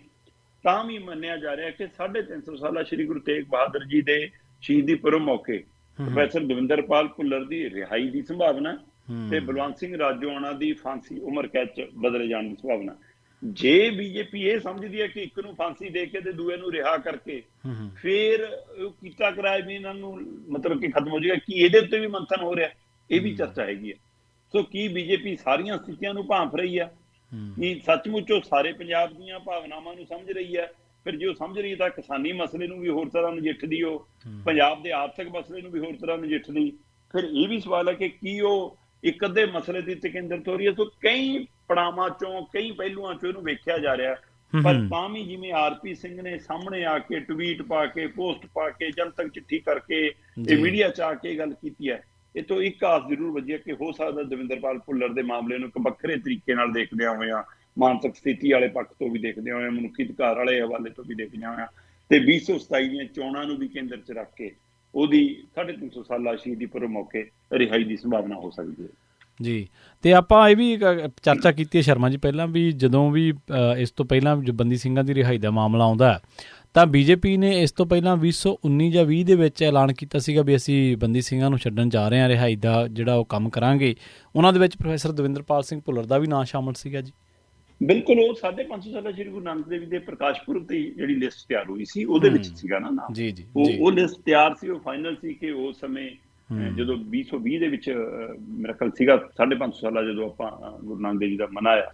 ਤਾਂ ਵੀ ਮੰਨਿਆ ਜਾ ਰਿਹਾ ਕਿ 350 ਸਾਲਾ ਸ਼੍ਰੀ ਗੁਰੂ ਤੇਗ ਬਹਾਦਰ ਜੀ ਦੇ ਸ਼ਹੀਦੀ ਪੁਰਬ ਮੌਕੇ ਪ੍ਰੋਫੈਸਰ ਦਵਿੰਦਰਪਾਲ ਭੁੱਲਰ ਦੀ ਰਿਹਾਈ ਦੀ ਸੰਭਾਵਨਾ ਤੇ ਬਲਵੰਤ ਸਿੰਘ ਰਾਜੋਆਣਾ ਦੀ ਫਾਂਸੀ ਉਮਰ ਕੈਦ ਚ ਬਦਲੇ ਜਾਣ ਦੀ ਸੰਭਾਵਨਾ। ਜੇ ਬੀਜੇਪੀ ਇਹ ਸਮਝਦੀ ਹੈ ਕਿ ਇੱਕ ਨੂੰ ਫਾਂਸੀ ਦੇ ਕੇ ਤੇ ਦੂਏ ਨੂੰ ਰਿਹਾ ਕਰਕੇ ਫਿਰ ਕੀਤਾ ਕਰਾਇਆ ਵੀ ਇਹਨਾਂ ਨੂੰ ਮਤਲਬ ਕਿ ਖਤਮ ਹੋ ਜਾਏਗਾ, ਕੀ ਇਹਦੇ ਉੱਤੇ ਵੀ ਮੰਥਨ ਹੋ ਰਿਹਾ? ਇਹ ਵੀ ਚਰਚਾ ਹੈਗੀ ਹੈ। ਸੋ ਕੀ ਬੀਜੇਪੀ ਸਾਰੀਆਂ ਸਥਿਤੀਆਂ ਨੂੰ ਭਾਂਫ ਰਹੀ ਹੈ? ਕੀ ਸੱਚਮੁੱਚ ਉਹ ਸਾਰੇ ਪੰਜਾਬ ਦੀਆਂ ਭਾਵਨਾਵਾਂ ਨੂੰ ਸਮਝ ਰਹੀ ਹੈ? ਫਿਰ ਜੇ ਉਹ ਸਮਝ ਰਹੀ ਤਾਂ ਕਿਸਾਨੀ ਮਸਲੇ ਨੂੰ ਵੀ ਹੋਰ ਤਰ੍ਹਾਂ ਨਜਿੱਠਦੀ, ਉਹ ਪੰਜਾਬ ਦੇ ਆਰਥਿਕ ਮਸਲੇ ਨੂੰ ਵੀ ਹੋਰ ਤਰ੍ਹਾਂ ਨਜਿੱਠਦੀ। ਫਿਰ ਇਹ ਵੀ ਸਵਾਲ ਹੈ ਕਿ ਕੀ ਉਹ ਇੱਕ ਅੱਧੇ ਮਸਲੇ ਦੀ ਤੇ ਕੇਂਦਰਿਤ ਹੋ ਰਹੀ ਹੈ? ਸੋ ਕਈ ਪੜਾਵਾਂ ਚੋਂ, ਕਈ ਪਹਿਲੂਆਂ ਚੋਂ ਇਹਨੂੰ ਵੇਖਿਆ ਜਾ ਰਿਹਾ। ਪਰ ਤਾਂ ਵੀ ਜਿਵੇਂ ਆਰਪੀ ਸਿੰਘ ਨੇ ਸਾਹਮਣੇ ਆ ਕੇ ਟਵੀਟ ਪਾ ਕੇ, ਪੋਸਟ ਪਾ ਕੇ, ਜਨਤਕ ਚਿੱਠੀ ਕਰਕੇ, ਇਹ ਮੀਡੀਆ 'ਚ ਆ ਕੇ ਗੱਲ ਕੀਤੀ ਹੈ, ਇਹ ਤੋਂ ਇੱਕ ਆਸ ਜ਼ਰੂਰ ਵੱਜੀ ਕਿ ਹੋ ਸਕਦਾ ਦਵਿੰਦਰਪਾਲ ਭੁੱਲਰ ਦੇ ਮਾਮਲੇ ਨੂੰ ਇੱਕ ਵੱਖਰੇ ਤਰੀਕੇ ਨਾਲ ਦੇਖਦਿਆਂ ਹੋਇਆਂ, ਮਾਨਸਿਕ ਸਥਿਤੀ ਵਾਲੇ ਪੱਖ ਤੋਂ ਵੀ ਦੇਖਦਿਆਂ ਹੋਇਆਂ, ਮਨੁੱਖੀ ਅਧਿਕਾਰ ਵਾਲੇ ਹਵਾਲੇ ਤੋਂ ਵੀ ਦੇਖਦਿਆਂ ਹੋਇਆਂ, ਤੇ 2027 ਦੀਆਂ ਚੋਣਾਂ ਨੂੰ ਵੀ ਕੇਂਦਰ 'ਚ ਰੱਖ ਕੇ ਉਹਦੀ 350 ਸਾਲਾ ਸ਼ਹੀਦੀ ਪੁਰਬ ਮੌਕੇ ਰਿਹਾਈ ਦੀ ਸੰਭਾਵਨਾ ਹੋ ਸਕਦੀ ਹੈ ਜੀ। ਤੇ ਆਪਾਂ ਇਹ ਵੀ ਚਰਚਾ ਕੀਤੀ ਹੈ ਸ਼ਰਮਾ ਜੀ ਪਹਿਲਾਂ ਵੀ, ਜਦੋਂ ਵੀ ਇਸ ਤੋਂ ਪਹਿਲਾਂ ਬੰਦੀ ਸਿੰਘਾਂ ਦੀ ਰਿਹਾਈ ਦਾ ਮਾਮਲਾ ਆਉਂਦਾ ਤਾਂ ਬੀਜੇਪੀ ਨੇ ਇਸ ਤੋਂ ਪਹਿਲਾਂ 2019 ਜਾਂ 20 ਦੇ ਵਿੱਚ ਐਲਾਨ ਕੀਤਾ ਸੀਗਾ ਵੀ ਅਸੀਂ ਬੰਦੀ ਸਿੰਘਾਂ ਨੂੰ ਛੱਡਣ ਜਾ ਰਹੇ ਹਾਂ, ਰਿਹਾਈ ਦਾ ਜਿਹੜਾ ਉਹ ਕੰਮ ਕਰਾਂਗੇ। ਉਹਨਾਂ ਦੇ ਵਿੱਚ ਪ੍ਰੋਫੈਸਰ ਦਵਿੰਦਰਪਾਲ ਸਿੰਘ ਭੁੱਲਰ ਦਾ ਵੀ ਨਾਂ ਸ਼ਾਮਲ ਸੀਗਾ ਜੀ। ਬਿਲਕੁਲ, ਉਹ 550 ਸਾਲਾ ਸ਼੍ਰੀ ਗੁਰੂ ਨਾਨਕ ਦੇਵ ਜੀ ਦੇ ਪ੍ਰਕਾਸ਼ ਪੁਰਬ ਦੀ ਜਿਹੜੀ ਲਿਸਟ ਤਿਆਰ ਹੋਈ ਸੀ ਉਹਦੇ ਵਿੱਚ ਸੀਗਾ ਨਾ ਨਾਮ। ਜੀ ਜੀ, ਉਹ ਲਿਸਟ ਤਿਆਰ ਸੀ, ਉਹ ਫਾਈਨਲ ਸੀ ਕਿ ਉਸ ਸਮੇਂ ਜਦੋਂ 2020 ਦੇ ਵਿੱਚ ਮੇਰਾ ਖਿਆਲ ਸੀਗਾ 550 ਸਾਲਾ ਜਦੋਂ ਆਪਾਂ ਗੁਰੂ ਨਾਨਕ ਦੇਵ ਜੀ ਦਾ ਮਨਾਇਆ,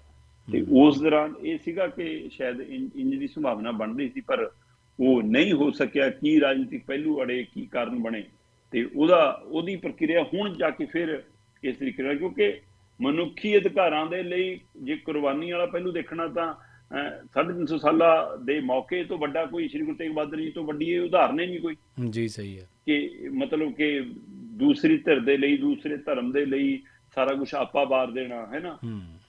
ਤੇ ਉਸ ਦੌਰਾਨ ਇਹ ਸੀਗਾ ਕਿ ਸ਼ਾਇਦ ਇੰਜ ਦੀ ਸੰਭਾਵਨਾ ਬਣ ਰਹੀ ਸੀ, ਪਰ ਉਹ ਨਹੀਂ ਹੋ ਸਕਿਆ। ਕੀ ਰਾਜਨੀਤਿਕ ਪਹਿਲੂ ਅੜੇ, ਕੀ ਕਾਰਨ ਬਣੇ, ਤੇ ਉਹਦੀ ਪ੍ਰਕਿਰਿਆ ਹੁਣ ਜਾ ਕੇ ਫਿਰ ਇਸ ਤਰੀਕੇ ਨਾਲ, ਕਿਉਂਕਿ ਮਨੁੱਖੀ ਅਧਿਕਾਰਾਂ ਦੇ ਲਈ ਜੇ ਕੁਰਬਾਨੀ ਵਾਲਾ ਪਹਿਲੂ ਦੇਖਣਾ ਤਾਂ 350 ਸਾਲਾ ਦੇ ਮੌਕੇ ਤੋਂ ਵੱਡਾ ਕੋਈ ਸ਼੍ਰੀ ਗੁਰੂ ਤੇਗ ਬਹਾਦਰ ਜੀ ਤੋਂ ਵੱਡੀ ਇਹ ਉਦਾਹਰਨ ਹੀ ਨਹੀਂ ਕੋਈ। ਜੀ ਸਹੀ ਹੈ ਕਿ ਮਤਲਬ ਕਿ ਦੂਸਰੀ ਧਿਰ ਦੇ ਲਈ, ਦੂਸਰੇ ਧਰਮ ਦੇ ਲਈ ਸਾਰਾ ਕੁਛ ਆਪਾ ਵਾਰ ਦੇਣਾ, ਹੈ ਨਾ।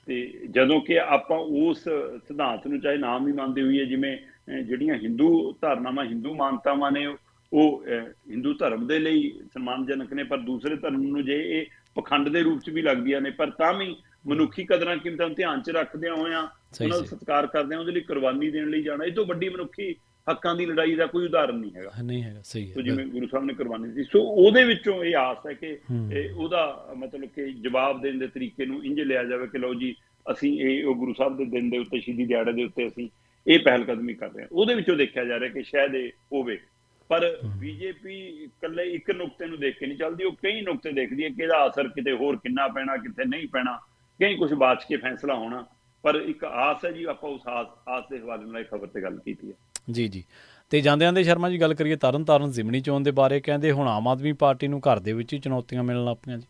ਤੇ ਜਦੋਂ ਕਿ ਆਪਾਂ ਉਸ ਸਿਧਾਂਤ ਨੂੰ ਚਾਹੇ ਨਾਮ ਹੀ ਮੰਨਦੇ ਹੋਈਏ, ਜਿਵੇਂ ਜਿਹੜੀਆਂ ਹਿੰਦੂ ਧਾਰਨਾਵਾਂ, ਹਿੰਦੂ ਮਾਨਤਾਵਾਂ ਨੇ, ਉਹ ਹਿੰਦੂ ਧਰਮ ਦੇ ਲਈ ਸਨਮਾਨਜਨਕ ਨੇ, ਪਰ ਦੂਸਰੇ ਧਰਮ ਨੂੰ ਜੇ ਇਹ ਪਖੰਡ ਦੇ ਰੂਪ 'ਚ ਵੀ ਲੱਗਦੀਆਂ ਨੇ, ਪਰ ਤਾਂ ਵੀ ਮਨੁੱਖੀ ਕਦਰਾਂ ਕੀਮਤਾਂ ਨੂੰ ਧਿਆਨ 'ਚ ਰੱਖਦਿਆਂ ਹੋਇਆਂ, ਉਹਨਾਂ ਦਾ ਸਤਿਕਾਰ ਕਰਦਿਆਂ ਉਹਦੇ ਲਈ ਕੁਰਬਾਨੀ ਦੇਣ ਲਈ ਜਾਣਾ, ਇਹ ਤੋਂ ਵੱਡੀ ਮਨੁੱਖੀ ਹੱਕਾਂ ਦੀ ਲੜਾਈ ਦਾ ਕੋਈ ਉਦਾਹਰਨ ਨਹੀਂ ਹੈਗਾ। ਸਹੀ ਹੈ, ਜਿਵੇਂ ਗੁਰੂ ਸਾਹਿਬ ਨੇ ਕੁਰਬਾਨੀ ਦਿੱਤੀ। ਸੋ ਉਹਦੇ ਵਿੱਚੋਂ ਇਹ ਆਸ ਹੈ ਕਿ ਉਹਦਾ ਮਤਲਬ ਕਿ ਜਵਾਬ ਦੇਣ ਦੇ ਤਰੀਕੇ ਨੂੰ ਇੰਝ ਲਿਆ ਜਾਵੇ ਕਿ ਲਓ ਜੀ ਅਸੀਂ ਉਹ ਗੁਰੂ ਸਾਹਿਬ ਦੇ ਦਿਨ ਦੇ ਉੱਤੇ, ਸ਼ਹੀਦੀ ਦਿਹਾੜੇ ਦੇ ਉੱਤੇ ਅਸੀਂ ਇਹ ਪਹਿਲ ਕਦਮੀ ਕਰ ਰਹੇ ਹਾਂ। ਉਹਦੇ ਵਿੱਚੋਂ ਦੇਖਿਆ ਜਾ ਰਿਹਾ ਕਿ ਸ਼ਾਇਦ ਇਹ ਹੋਵੇ, ਪਰ ਬੀਜੇਪੀ ਇਕੱਲੇ ਇੱਕ ਨੁਕਤੇ ਨੂੰ ਦੇਖ ਕੇ ਨਹੀਂ ਚੱਲਦੀ, ਉਹ ਕਈ ਨੁਕਤੇ ਦੇਖਦੀ ਹੈ ਕਿ ਇਹਦਾ ਅਸਰ ਕਿਤੇ ਹੋਰ ਕਿੰਨਾ ਪੈਣਾ, ਕਿਤੇ ਨਹੀਂ ਪੈਣਾ, ਕਈ ਕੁਝ ਬਾਅਦ ਕੇ ਫੈਸਲਾ ਹੋਣਾ। ਪਰ ਇੱਕ ਆਸ ਹੈ ਜੀ, ਆਪਾਂ ਉਸ ਆਸ ਦੇ ਹਵਾਲੇ ਨਾਲ ਖਬਰ ਤੇ ਗੱਲ ਕੀਤੀ ਹੈ। ਜੀ ਜੀ। ਤੇ ਜਾਂਦੇ ਸ਼ਰਮਾ ਜੀ ਗੱਲ ਕਰੀਏ ਤਰਨਤਾਰਨ ਜ਼ਿਮਨੀ ਚੋਣ ਦੇ ਬਾਰੇ, ਕਹਿੰਦੇ ਹੁਣ ਆਮ ਆਦਮੀ ਪਾਰਟੀ ਨੂੰ ਘਰ ਦੇ ਵਿੱਚ ਹੀ ਚੁਣੌਤੀਆਂ ਮਿਲਣ ਲੱਗ ਪਈਆਂ ਜੀ।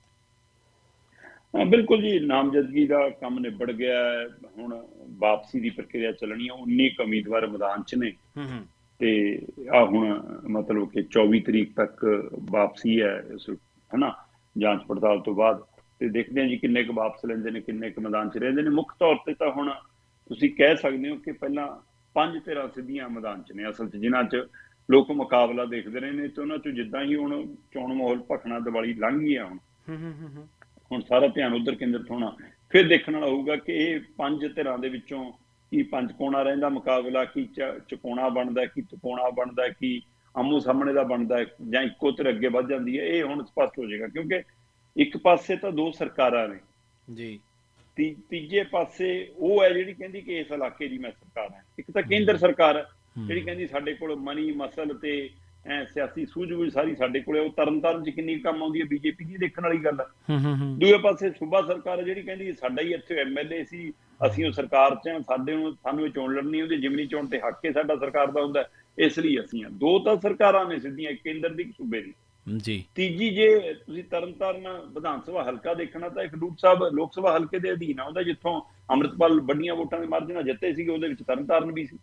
ਹਾਂ ਬਿਲਕੁਲ ਜੀ, ਨਾਮਜ਼ਦਗੀ ਦਾ ਕੰਮ ਨਿਬੜ ਗਿਆ ਹੈ। ਹੁਣ ਵਾਪਸੀ ਦੀ ਪ੍ਰਕਿਰਿਆ ਚੱਲਣੀ ਹੈ। 19 ਉਮੀਦਵਾਰ ਮੈਦਾਨ 'ਚ ਨੇ ਤੇ ਆ ਹੁਣ ਮਤਲਬ ਕਿ 24 ਤਰੀਕ ਤੱਕ ਵਾਪਸੀ ਹੈ ਹਨਾ, ਜਾਂਚ ਪੜਤਾਲ ਤੋਂ ਬਾਅਦ। ਤੇ ਦੇਖਦੇ ਹਾਂ ਜੀ ਕਿੰਨੇ ਕੁ ਵਾਪਸ ਲੈਂਦੇ ਨੇ, ਕਿੰਨੇ ਕੁ ਮੈਦਾਨ 'ਚ ਰਹਿੰਦੇ ਨੇ। ਮੁੱਖ ਤੌਰ ਤੇ ਤਾਂ ਹੁਣ ਤੁਸੀਂ ਕਹਿ ਸਕਦੇ ਹੋ ਕਿ ਪਹਿਲਾਂ 5 ਧਿਰਾਂ ਸਿੱਧੀਆਂ ਮੈਦਾਨ 'ਚ ਨੇ ਅਸਲ 'ਚ, ਜਿਨ੍ਹਾਂ 'ਚ ਲੋਕ ਮੁਕਾਬਲਾ ਦੇਖਦੇ ਰਹੇ ਨੇ। ਤੇ ਉਹਨਾਂ 'ਚੋਂ ਜਿੱਦਾਂ ਹੀ ਹੁਣ ਚੋਣ ਮਾਹੌਲ ਭਖਣਾ ਦੀਵਾਲੀ ਲੰਘ ਗਈ ਆ, ਹੁਣ ਸਾਰਾ ਧਿਆਨ ਉਧਰ ਕੇਂਦਰਿਤ ਹੋਣਾ। ਫਿਰ ਦੇਖਣ ਵਾਲਾ ਹੋਊਗਾ ਕਿ ਇਹ 5 ਧਿਰਾਂ ਦੇ ਵਿੱਚੋਂ ਕੀ ਪੰਜਕੋਣਾ ਰਹਿੰਦਾ ਮੁਕਾਬਲਾ, ਕੀ ਚਕੋਣਾ ਬਣਦਾ, ਕੀ ਤਿਕੋਣਾ ਬਣਦਾ, ਕੀ ਆਮੋ ਸਾਹਮਣੇ ਦਾ ਬਣਦਾ, ਜਾਂ ਇੱਕੋ ਧਿਰ ਅੱਗੇ ਵੱਧ ਜਾਂਦੀ ਹੈ। ਇਹ ਹੁਣ ਸਪਸ਼ਟ ਹੋ ਜਾਏਗਾ, ਕਿਉਂਕਿ ਇੱਕ ਪਾਸੇ ਤਾਂ 2 ਸਰਕਾਰਾਂ ਨੇ ਜੀ, ਤੀਜੇ ਪਾਸੇ ਉਹ ਹੈ ਜਿਹੜੀ ਕਹਿੰਦੀ ਕਿ ਇਸ ਇਲਾਕੇ ਦੀ ਮੈਂ ਸਰਕਾਰ ਹਾਂ। ਇੱਕ ਤਾਂ ਕੇਂਦਰ ਸਰਕਾਰ ਹੈ ਜਿਹੜੀ ਕਹਿੰਦੀ ਸਾਡੇ ਕੋਲ ਮਨੀ ਮਸਲ ਤੇ ਸਿਆਸੀ ਸੂਝ-ਬੂਝ ਸਾਰੀ ਸਾਡੇ ਕੋਲੇ। ਉਹ ਤਰਨਤਾਰਨ 'ਚ ਕਿੰਨੀ ਕੰਮ ਆਉਂਦੀ ਹੈ ਬੀਜੇਪੀ ਦੀ, ਦੇਖਣ ਵਾਲੀ ਗੱਲ ਹੈ। ਦੂਜੇ ਪਾਸੇ ਸੂਬਾ ਸਰਕਾਰ ਹੈ ਜਿਹੜੀ ਕਹਿੰਦੀ ਸਾਡਾ ਹੀ ਇੱਥੇ ਐਮਐਲਏ ਸੀ, ਅਸੀਂ ਉਹ ਸਰਕਾਰ 'ਚ ਹਾਂ, ਸਾਨੂੰ ਇਹ ਚੋਣ ਲੜਨੀ ਹੁੰਦੀ, ਜਿਮਨੀ ਚੋਣ ਤੇ ਹੱਕ ਹੈ ਸਾਡਾ ਸਰਕਾਰ ਦਾ ਹੁੰਦਾ, ਇਸ ਲਈ ਅਸੀਂ ਹਾਂ। 2 ਤਾਂ ਸਰਕਾਰਾਂ ਨੇ ਸਿੱਧੀਆਂ, ਕੇਂਦਰ ਦੀ, ਸੂਬੇ ਦੀ ਜੀ। ਤੀਜੀ ਜੇ ਤੁਸੀਂ ਤਰਨਤਾਰਨ ਵਿਧਾਨ ਸਭਾ ਹਲਕਾ ਦੇਖਣਾ ਤਾਂ ਇੱਕ ਖਡੂਰ ਸਾਹਿਬ ਲੋਕ ਸਭਾ ਹਲਕੇ ਦੇ ਅਧੀਨ ਆਉਂਦਾ, ਜਿੱਥੋਂ ਅੰਮ੍ਰਿਤਪਾਲ ਵੱਡੀਆਂ ਵੋਟਾਂ ਦੇ ਮਾਰਜਨ ਨਾਲ ਜਿੱਤੇ ਸੀਗੇ। ਉਹਦੇ ਵਿੱਚ ਤਰਨਤਾਰਨ ਵੀ ਸੀ।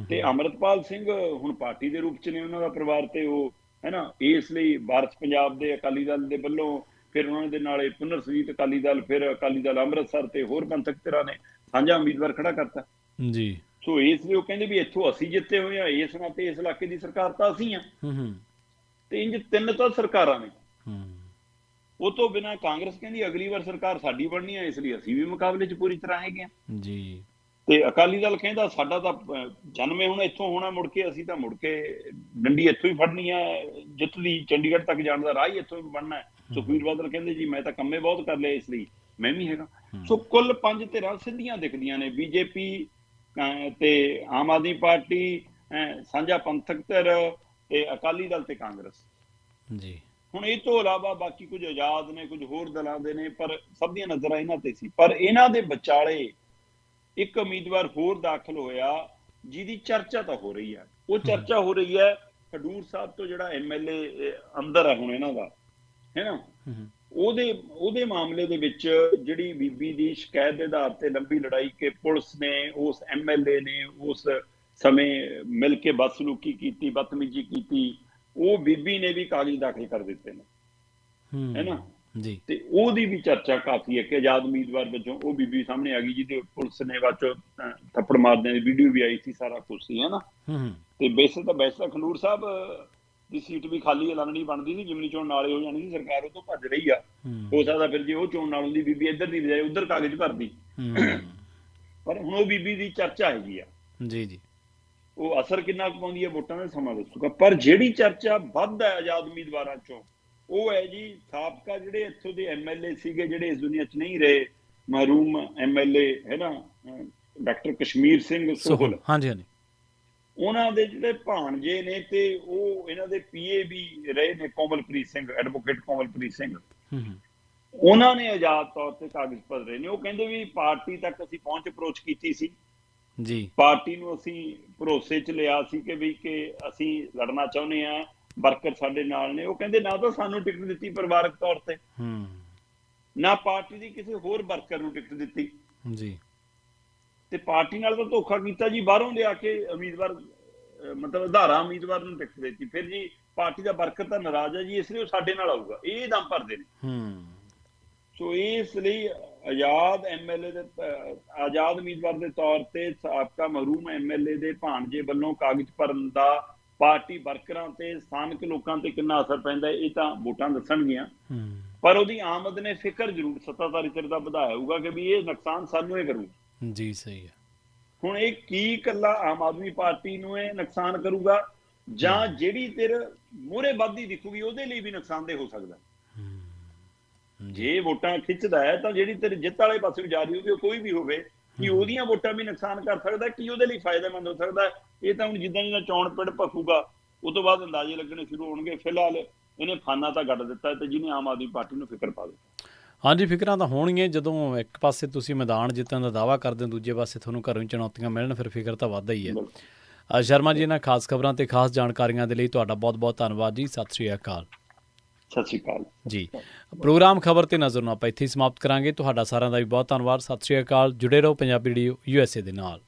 ਤੇ ਅੰਮ੍ਰਿਤਪਾਲ ਸਿੰਘ ਹੁਣ ਪਾਰਟੀ ਦੇ ਰੂਪ 'ਚ ਨੇ, ਉਹਨਾਂ ਦਾ ਪਰਿਵਾਰ, ਤੇ ਉਹ ਹੈ ਨਾ, ਇਸ ਲਈ ਵਾਰਿਸ ਪੰਜਾਬ ਦੇ ਅਕਾਲੀ ਦਲ ਦੇ ਵੱਲੋਂ, ਫਿਰ ਉਹਨਾਂ ਦੇ ਨਾਲ ਪੁਨਰ ਸੁਰਜੀਤ ਅਕਾਲੀ ਦਲ, ਫਿਰ ਅਕਾਲੀ ਦਲ ਅੰਮ੍ਰਿਤਸਰ ਤੇ ਹੋਰ ਪੰਥਕ ਧਿਰਾਂ ਨੇ ਸਾਂਝਾ ਉਮੀਦਵਾਰ ਖੜਾ ਕਰਤਾ ਜੀ। ਸੋ ਇਸ ਲਈ ਉਹ ਕਹਿੰਦੇ ਵੀ ਇੱਥੋਂ ਅਸੀਂ ਜਿੱਤੇ ਹੋਏ ਆ, ਇਸ ਨਾਤੇ ਇਸ ਇਲਾਕੇ ਦੀ ਸਰਕਾਰ ਤਾਂ ਅਸੀਂ ਆ। ਤੇ ਇੰਜ 3 ਤਾਂ ਸਰਕਾਰਾਂ ਨੇ। ਉਹ ਤੋਂ ਬਿਨਾਂ ਕਾਂਗਰਸ ਕਹਿੰਦੀ ਅਗਲੀ ਵਾਰ ਸਰਕਾਰ ਸਾਡੀ ਬਣਨੀ ਹੈ, ਇਸ ਲਈ ਅਸੀਂ ਵੀ ਮੁਕਾਬਲੇ 'ਚ ਪੂਰੀ ਤਰ੍ਹਾਂ ਹੈਗੇ ਆ ਜੀ। ਤੇ ਅਕਾਲੀ ਦਲ ਕਹਿੰਦਾ ਸਾਡਾ ਤਾਂ ਜਨਮੇ ਹੁਣ ਇੱਥੋਂ ਹੋਣਾ, ਮੁੜ ਕੇ ਅਸੀਂ ਤਾਂ ਮੁੜ ਕੇ ਡੰਡੀ ਇੱਥੋਂ ਹੀ ਫੜਨੀ ਹੈ, ਜਿੱਤ ਦੀ ਚੰਡੀਗੜ੍ਹ ਤੱਕ ਜਾਣ ਦਾ ਰਾਹ ਹੀ ਇੱਥੋਂ ਬਣਨਾ ਹੈ। ਸੁਖਬੀਰ ਬਾਦਲ ਕਹਿੰਦੇ ਜੀ ਮੈਂ ਤਾਂ ਕੰਮੇ ਬਹੁਤ ਕਰ ਲਿਆ, ਇਸ ਲਈ ਮੈਂ ਵੀ ਹੈਗਾ। ਸੋ ਕੁੱਲ 5 ਧਿਰਾਂ ਸਿੱਧੀਆਂ ਦਿਖਦੀਆਂ ਨੇ, ਬੀਜੇਪੀ ਤੇ ਆਮ ਆਦਮੀ ਪਾਰਟੀ, ਸਾਂਝਾ ਪੰਥਕ ਧਿਰ ਤੇ ਅਕਾਲੀ ਦਲ ਤੇ ਕਾਂਗਰਸ ਜੀ। ਹੁਣ ਇਹ ਤੋਂ ਇਲਾਵਾ ਬਾਕੀ ਕੁਝ ਆਜ਼ਾਦ ਨੇ, ਕੁਝ ਹੋਰ ਦਲਾਂ ਦੇ ਨੇ, ਪਰ ਸਭ ਦੀਆਂ ਨਜ਼ਰਾਂ ਇਹਨਾਂ ਤੇ ਸੀ। ਪਰ ਇਹਨਾਂ ਦੇ ਵਿਚਾਲੇ ਇੱਕ ਉਮੀਦਵਾਰ ਹੋਰ ਦਾਖਲ ਹੋਇਆ ਜਿਹਦੀ ਚਰਚਾ ਤਾਂ ਹੋ ਰਹੀ ਹੈ। ਉਹ ਚਰਚਾ ਹੋ ਰਹੀ ਹੈ ਖਡੂਰ ਸਾਹਿਬ ਤੋਂ ਜਿਹੜਾ ਐਮਐਲਏ ਅੰਦਰ ਹੈ ਹੁਣ ਇਹਨਾਂ ਦਾ, ਹੈ ਨਾ, ਉਹਦੇ ਮਾਮਲੇ ਦੇ ਵਿੱਚ ਜਿਹੜੀ ਬੀਬੀ ਦੀ ਸ਼ਿਕਾਇਤ ਦੇ ਆਧਾਰ ਤੇ ਲੰਬੀ ਲੜਾਈ ਕਿ ਪੁਲਿਸ ਨੇ ਉਸ ਐਮਐਲਏ ਨੇ ਉਸ ਸਮੇਂ ਮਿਲ ਕੇ ਬਦਸਲੂਕੀ ਕੀਤੀ, ਬਦਤਮੀਜ਼ੀ ਕੀਤੀ, ਉਹ ਬੀਬੀ ਨੇ ਵੀ ਕਾਗਜ਼ ਦਾਖਲ ਕਰ ਦਿੱਤੇ ਨੇ, ਹੈ ਨਾ ਜੀ। ਤੇ ਉਹਦੀ ਵੀ ਚਰਚਾ ਕਾਫੀ ਹੈ ਕਿ ਆਜ਼ਾਦ ਉਮੀਦਵਾਰ ਵਜੋਂ ਉਹ ਬੀਬੀ ਸਾਹਮਣੇ ਆ ਗਈ, ਜਿਹਦੇ ਪੁਲਿਸ ਨੇ ਬਾਅਦ ਚੋਂ ਥੱਪੜ ਮਾਰਦਿਆਂ ਦੀ ਵੀਡੀਓ ਵੀ ਆਈ ਸੀ, ਸਾਰਾ ਕੁਝ ਸੀ, ਹੈ ਨਾ। ਤੇ ਵੈਸੇ ਤਾਂ ਖਡੂਰ ਸਾਹਿਬ ਦੀ ਸੀਟ ਵੀ ਖਾਲੀ ਐਲਾਨਣੀ ਬਣਦੀ ਸੀ, ਜਿਮਨੀ ਚੋਣ ਨਾਲੇ ਹੋ ਜਾਣੀ ਸੀ, ਸਰਕਾਰ ਉਹ ਤੋਂ ਭੱਜ ਰਹੀ ਆ। ਹੋ ਸਕਦਾ ਫਿਰ ਜੇ ਉਹ ਚੋਣ ਨਾਲ ਹੁੰਦੀ, ਬੀਬੀ ਇੱਧਰ ਦੀ ਬਜਾਏ ਉੱਧਰ ਕਾਗਜ਼ ਭਰਦੀ। ਪਰ ਹੁਣ ਉਹ ਬੀਬੀ ਦੀ ਚਰਚਾ ਹੈਗੀ ਆ ਜੀ ਜੀ। ਉਹ ਅਸਰ ਕਿੰਨਾ ਕੁ ਪਾਉਂਦੀ ਹੈ ਵੋਟਾਂ ਦਾ ਸਮਾਂ ਦੱਸੂਗਾ। ਪਰ ਜਿਹੜੀ ਚਰਚਾ ਵੱਧ ਹੈ ਆਜ਼ਾਦ ਉਮੀਦਵਾਰਾਂ ਚੋਂ, ਉਹ ਹੈ ਜੀ ਸਾਬਕਾ ਜਿਹੜੇ ਇੱਥੋਂ ਦੇ ਐਮਐਲਏ ਸੀਗੇ, ਜਿਹੜੇ ਇਸ ਦੁਨੀਆ 'ਚ ਨਹੀਂ ਰਹੇ, ਮहरूਮ ਐਮਐਲਏ ਹੈ ਨਾ, ਡਾਕਟਰ ਕਸ਼ਮੀਰ ਸਿੰਘ ਸੋਹਲ, ਹਾਂਜੀ ਹਾਂਜੀ, ਉਹਨਾਂ ਦੇ ਜਿਹੜੇ ਭਾਣਜੇ ਨੇ ਤੇ ਉਹ ਇਹਨਾਂ ਦੇ ਪੀਏ ਵੀ ਰਹੇ ਨੇ, ਕੋਮਲਪ੍ਰੀਤ ਸਿੰਘ, ਐਡਵੋਕੇਟ ਕੋਮਲਪ੍ਰੀਤ ਸਿੰਘ, ਉਹਨਾਂ ਨੇ ਆਜ਼ਾਦ ਤੌਰ ਤੇ ਕਾਗਜ਼ ਭਰ ਰਹੇ ਨੇ। ਉਹ ਕਹਿੰਦੇ ਵੀ ਪਾਰਟੀ ਤੱਕ ਅਸੀਂ ਪਹੁੰਚ ਅਪਰੋਚ ਕੀਤੀ ਸੀ ਜੀ, ਪਾਰਟੀ ਨੂੰ ਅਸੀਂ ਭਰੋਸੇ 'ਚ ਲਿਆ ਸੀ ਕਿ ਵੀ ਕਿ ਅਸੀਂ ਲੜਨਾ ਚਾਹੁੰਦੇ ਹਾਂ, ਵਰਕਰ ਸਾਡੇ ਨਾਲ ਨੇ। ਉਹ ਕਹਿੰਦੇ ਨਾ ਤਾਂ ਸਾਨੂੰ ਟਿਕਟ ਦਿੱਤੀ ਪਰਿਵਾਰਕ ਤੌਰ ਤੇ, ਨਾ ਪਾਰਟੀ ਦੀ ਕਿਸੇ ਹੋਰ ਵਰਕਰ ਨੂੰ ਟਿਕਟ ਦਿੱਤੀ ਜੀ। ਤੇ ਪਾਰਟੀ ਨਾਲ ਤਾਂ ਧੋਖਾ ਕੀਤਾ ਜੀ, ਬਾਹਰੋਂ ਲਿਆ ਕੇ ਉਮੀਦਵਾਰ, ਮਤਲਬ ਆਧਾਰਾ ਉਮੀਦਵਾਰ ਨੂੰ ਟਿਕਟ ਦਿੱਤੀ। ਫਿਰ ਜੀ ਪਾਰਟੀ ਦਾ ਵਰਕਰ ਤਾਂ ਨਾਰਾਜ਼ ਹੈ ਜੀ, ਇਸ ਲਈ ਉਹ ਸਾਡੇ ਨਾਲ ਆਊਗਾ, ਇਹ ਦਮ ਭਰਦੇ ਨੇ। ਸੋ ਇਸ ਲਈ ਆਜ਼ਾਦ ਐਮਐਲਏ ਦੇ, ਆਜ਼ਾਦ ਉਮੀਦਵਾਰ ਦੇ ਤੌਰ ਤੇ ਸਾਬਕਾ ਮहरूਮ ਐਮਐਲਏ ਦੇ ਭਾਣਜੇ ਵੱਲੋਂ ਕਾਗਜ਼ ਭਰਨ ਦਾ ਪਾਰਟੀ ਵਰਕਰਾਂ ਤੇ ਸਥਾਨਕ ਲੋਕਾਂ ਤੇ ਕਿੰਨਾ ਅਸਰ ਪੈਂਦਾ, ਇਹ ਤਾਂ ਵੋਟਾਂ ਦੱਸਣਗੀਆਂ। ਪਰ ਉਹਦੀ ਆਮਦ ਨੇ ਫਿਕਰ ਜ਼ਰੂਰ ਸੱਤਾਧਾਰੀ ਧਿਰ ਦਾ ਵਧਾਇਆ ਹੋਊਗਾ ਕਿ ਵੀ ਇਹ ਨੁਕਸਾਨ ਸਾਨੂੰ ਹੀ ਕਰੂ ਜੀ। ਸਹੀ ਹੈ। ਹੁਣ ਇਹ ਕੀ ਇਕੱਲਾ ਆਮ ਆਦਮੀ ਪਾਰਟੀ ਨੂੰ ਇਹ ਨੁਕਸਾਨ ਕਰੂਗਾ, ਜਾਂ ਜਿਹੜੀ ਧਿਰ ਮੂਹਰੇ ਵੱਧਦੀ ਦਿਖੂਗੀ ਉਹਦੇ ਲਈ ਵੀ ਨੁਕਸਾਨਦੇਹ ਹੋ ਸਕਦਾ। ਜੇ ਵੋਟਾਂ ਖਿੱਚਦਾ ਹੈ ਤਾਂ ਜਿਹੜੀ ਧਿਰ ਜਿੱਤ ਵਾਲੇ ਪਾਸੇ ਜਾ ਰਹੀ ਹੋਵੇ, ਉਹ ਕੋਈ ਵੀ ਹੋਵੇ, ਕਿ ਉਹਦੀਆਂ ਵੋਟਾਂ ਵੀ ਨੁਕਸਾਨ ਕਰ ਸਕਦਾ, ਕਿ ਉਹਦੇ ਲਈ ਫਾਇਦੇਮੰਦ ਹੋ ਸਕਦਾ। ਇਹ ਤਾਂ ਹੁਣ ਜਿੱਦਾਂ ਚੋਣ ਪਿੜ ਭਖੂਗਾ ਉਹ ਤੋਂ ਬਾਅਦ ਅੰਦਾਜ਼ੇ ਲੱਗਣੇ ਸ਼ੁਰੂ ਹੋਣਗੇ। ਫਿਲਹਾਲ ਇਹਨੇ ਖਾਨਾ ਤਾਂ ਗੱਡ ਦਿੱਤਾ ਤੇ ਜਿਹਨੇ ਆਮ ਆਦਮੀ ਪਾਰਟੀ ਨੂੰ ਫਿਕਰ ਪਾ ਦਿੱਤਾ। ਹਾਂਜੀ, ਫਿਕਰਾਂ ਤਾਂ ਹੋਣਗੀਆਂ। ਜਦੋਂ ਇੱਕ ਪਾਸੇ ਤੁਸੀਂ ਮੈਦਾਨ ਜਿੱਤਣ ਦਾ ਦਾਅਵਾ ਕਰਦੇ ਹੋ, ਦੂਜੇ ਪਾਸੇ ਤੁਹਾਨੂੰ ਘਰੋਂ ਚੁਣੌਤੀਆਂ ਮਿਲਣ, ਫਿਰ ਫਿਕਰ ਤਾਂ ਵੱਧਦਾ ਹੀ ਹੈ। ਸ਼ਰਮਾ ਜੀ, ਇਹਨਾਂ ਖਾਸ ਖਬਰਾਂ ਤੇ ਖਾਸ ਜਾਣਕਾਰੀਆਂ ਦੇ ਲਈ ਤੁਹਾਡਾ ਬਹੁਤ ਬਹੁਤ ਧੰਨਵਾਦ ਜੀ। ਸਤਿ ਸ਼੍ਰੀ ਅਕਾਲ। ਸਤਿ ਸ਼੍ਰੀ ਅਕਾਲ ਜੀ। ਪ੍ਰੋਗਰਾਮ ਖਬਰ ਤੇ ਨਜ਼ਰ ਨੂੰ ਆਪਾਂ ਇੱਥੇ ਹੀ ਸਮਾਪਤ ਕਰਾਂਗੇ। ਤੁਹਾਡਾ ਸਾਰਿਆਂ ਦਾ ਵੀ ਬਹੁਤ ਧੰਨਵਾਦ। ਸਤਿ ਸ਼੍ਰੀ ਅਕਾਲ। ਜੁੜੇ ਰਹੋ ਪੰਜਾਬੀ ਰੇਡੀਓ USA ਦੇ ਨਾਲ।